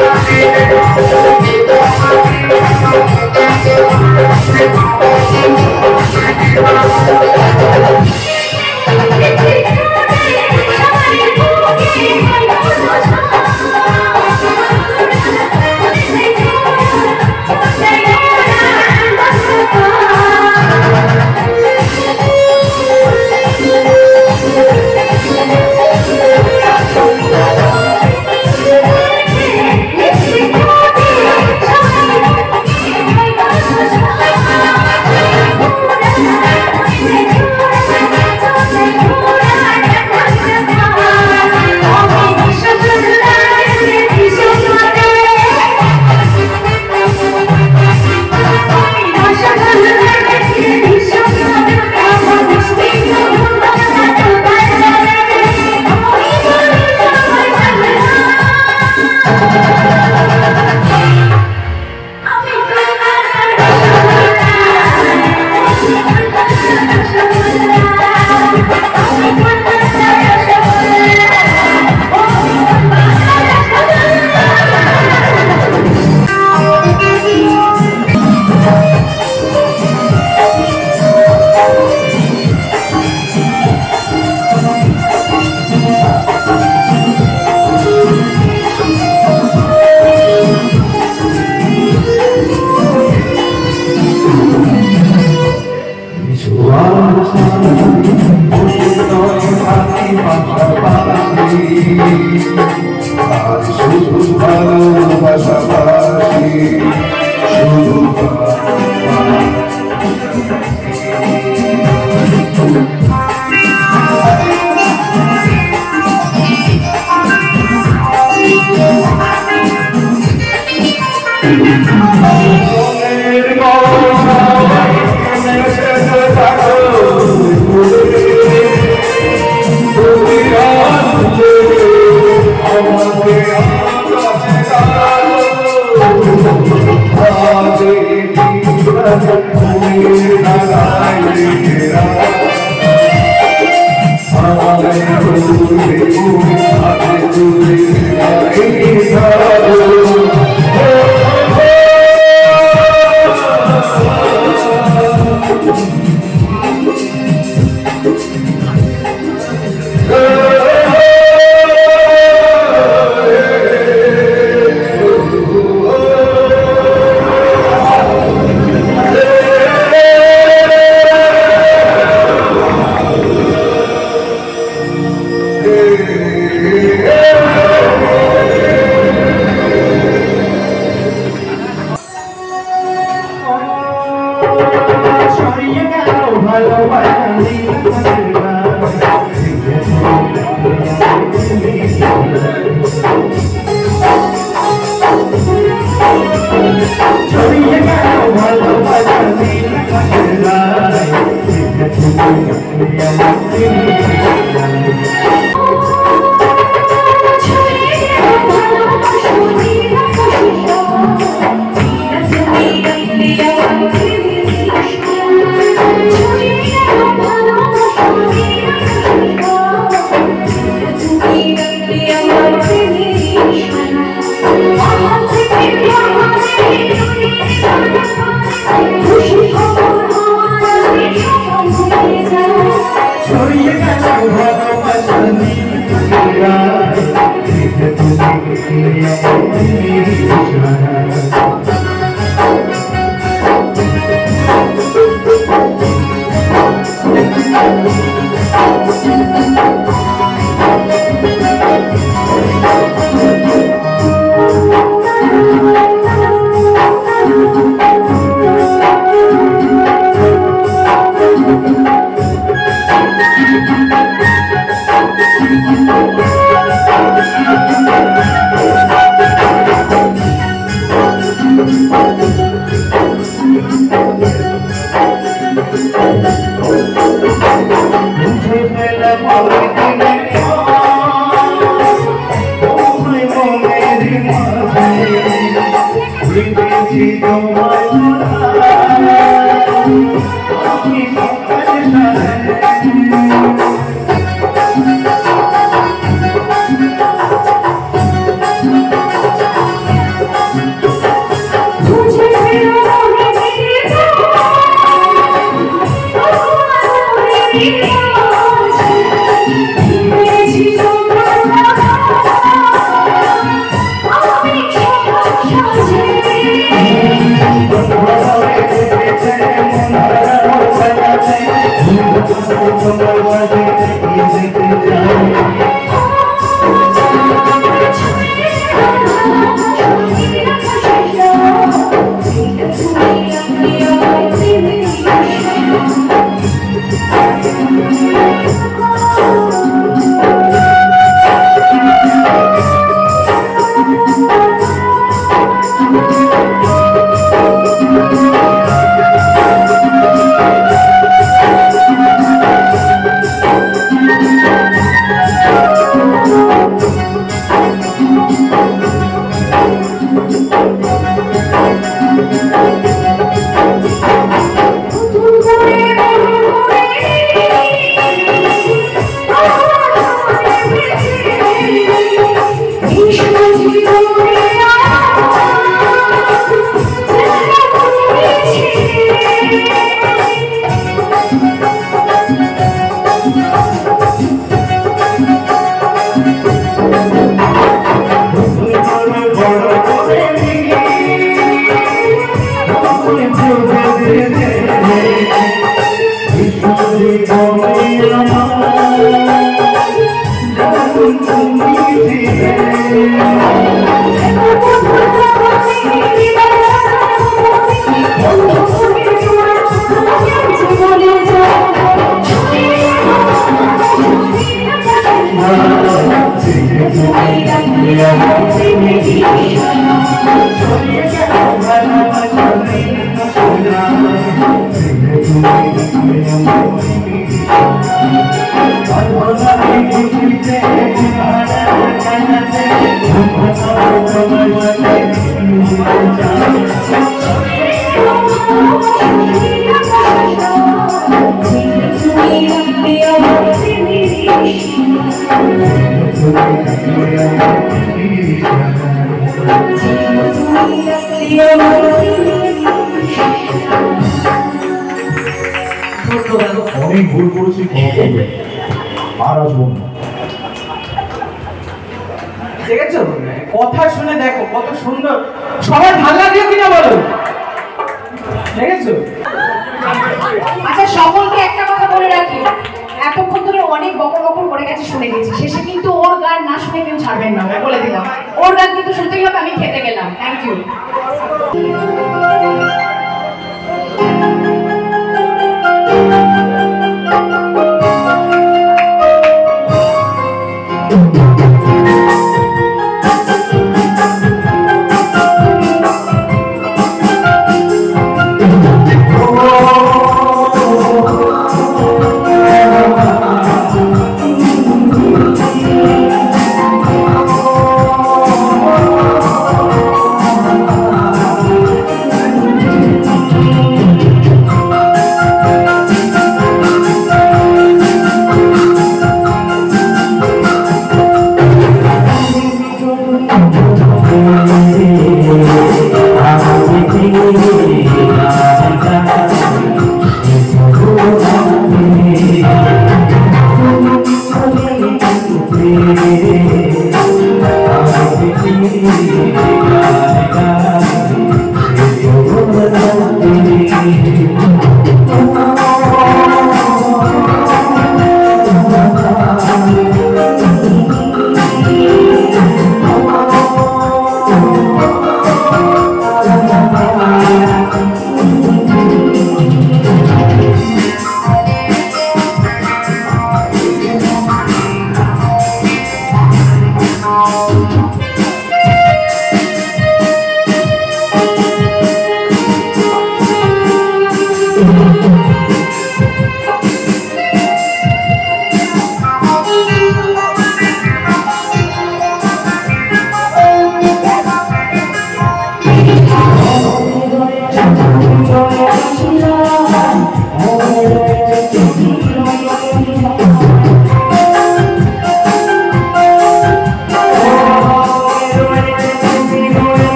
Thank you. অনেক ভুল করেছি, আর আসবো না। দেখেছো কথা শুনে দেখো কত সুন্দর, সবার ভালো লাগলো কিনা বলো, দেখেছো? আচ্ছা সকলকে একটা কথা বলে রাখি, এতক্ষণ ধরে অনেক বকর বকর করে গেছে শুনে গেছি, শেষে কিন্তু ওর গান না শুনে কেউ ছাড়বেন না, বলে দিলাম। ওর গান কিন্তু শুনতেই হবে, আমি খেতে গেলাম। Thank you.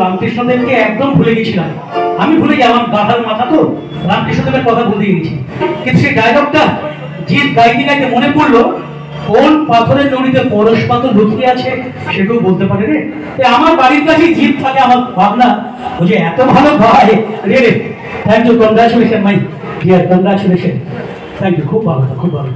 রামকৃষ্ণদেবকে একদম ভুলে গেছিলাম। আমি ভুলে যাই, আমার গাধার মাথা তো রামকৃষ্ণদেবের কথা ভুলে গেছি। কিন্তু সেই ডায়লগটা জিৎ গাইতে গাইতে মনে পড়লো, কোন পাথরের নদীতে পরশ পাথর লুকিয়ে আছে সেটাও বলতে পারে রে। আমার বাড়ির কাছে জিৎ থাকে, আমার ভাবনা ও যে এত ভালো গায় রে রে। Thank you, congratulation my dear, congratulation, thank you, খুব ভালো, খুব ভালো।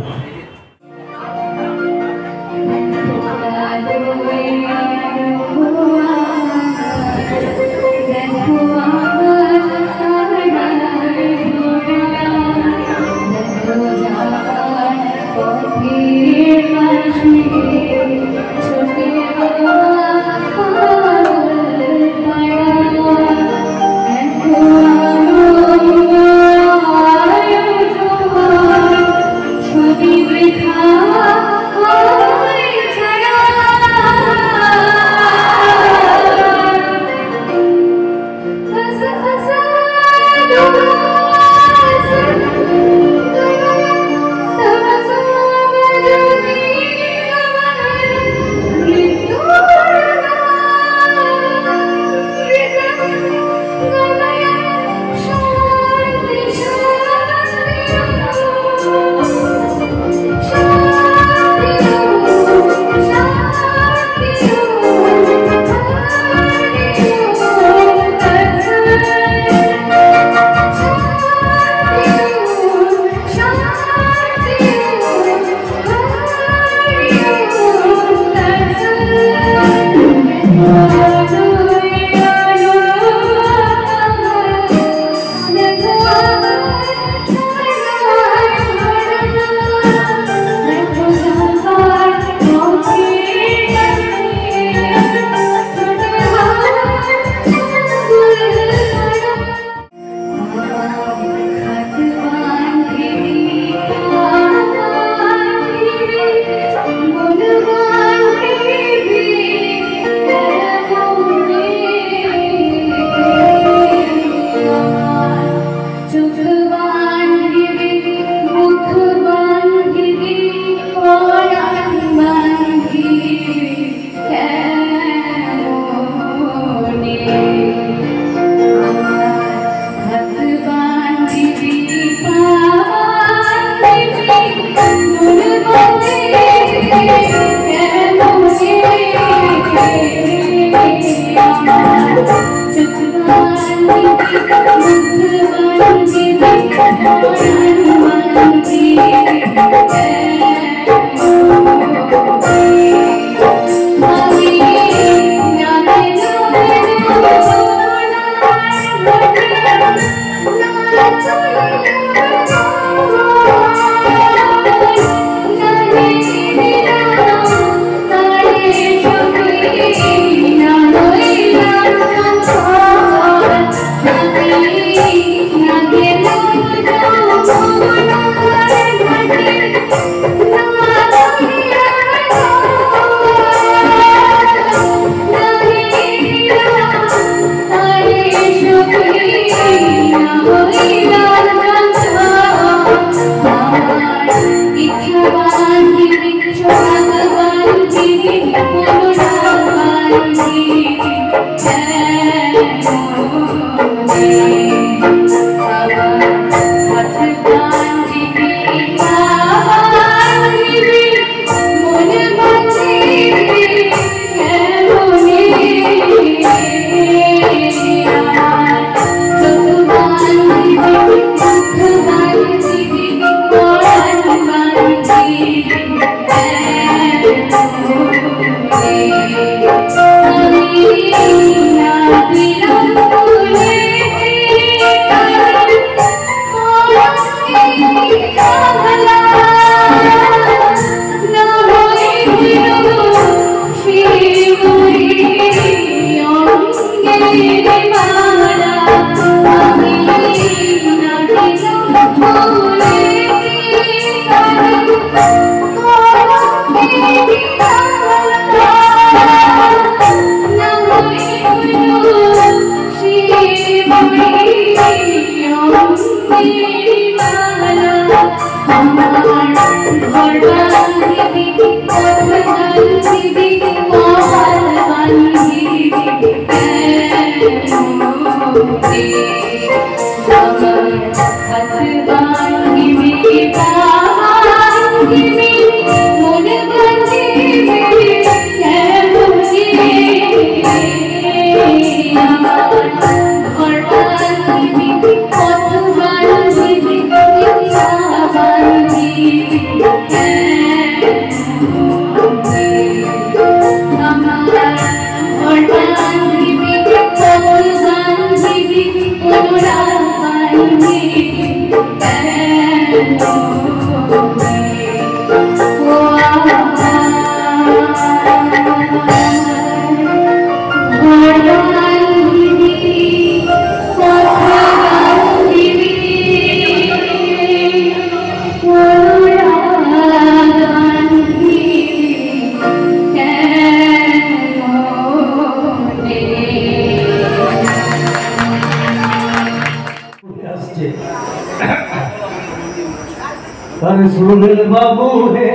अरे सुरेर बाबू है,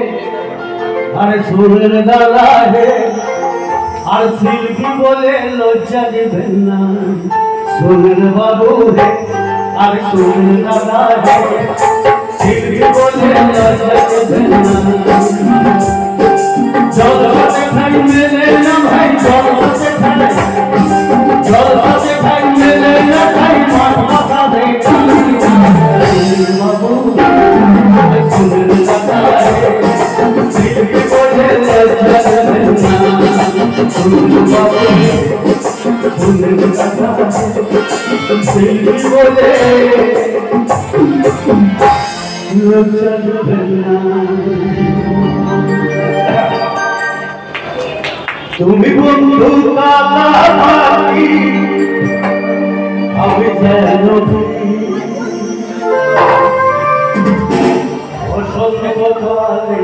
अरे सुरेर दादा है, और शिल्पी बोले लज्जा दिबेन ना। सुरेर बाबू है, अरे सुरेर दादा है, शिल्पी बोले लज्जा दिबेन ना। जलवा भाई मेरे ना भाई, जलवा भाई, जलवा भाई मेरे ना भाई, माथा का दे बाबू सुरेर दादा है, शिल्पी बोले लज्जा दिबेन ना। सुरेर बाबू है, सुरेर दादा है, शिल्पी बोले लज्जा दिबेन ना। তুমি বন্ধু কাটাবাকি আমি যেন অসংখ্য কথালে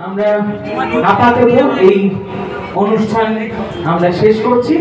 আমরা আপাতত এই অনুষ্ঠান আমরা শেষ করছি।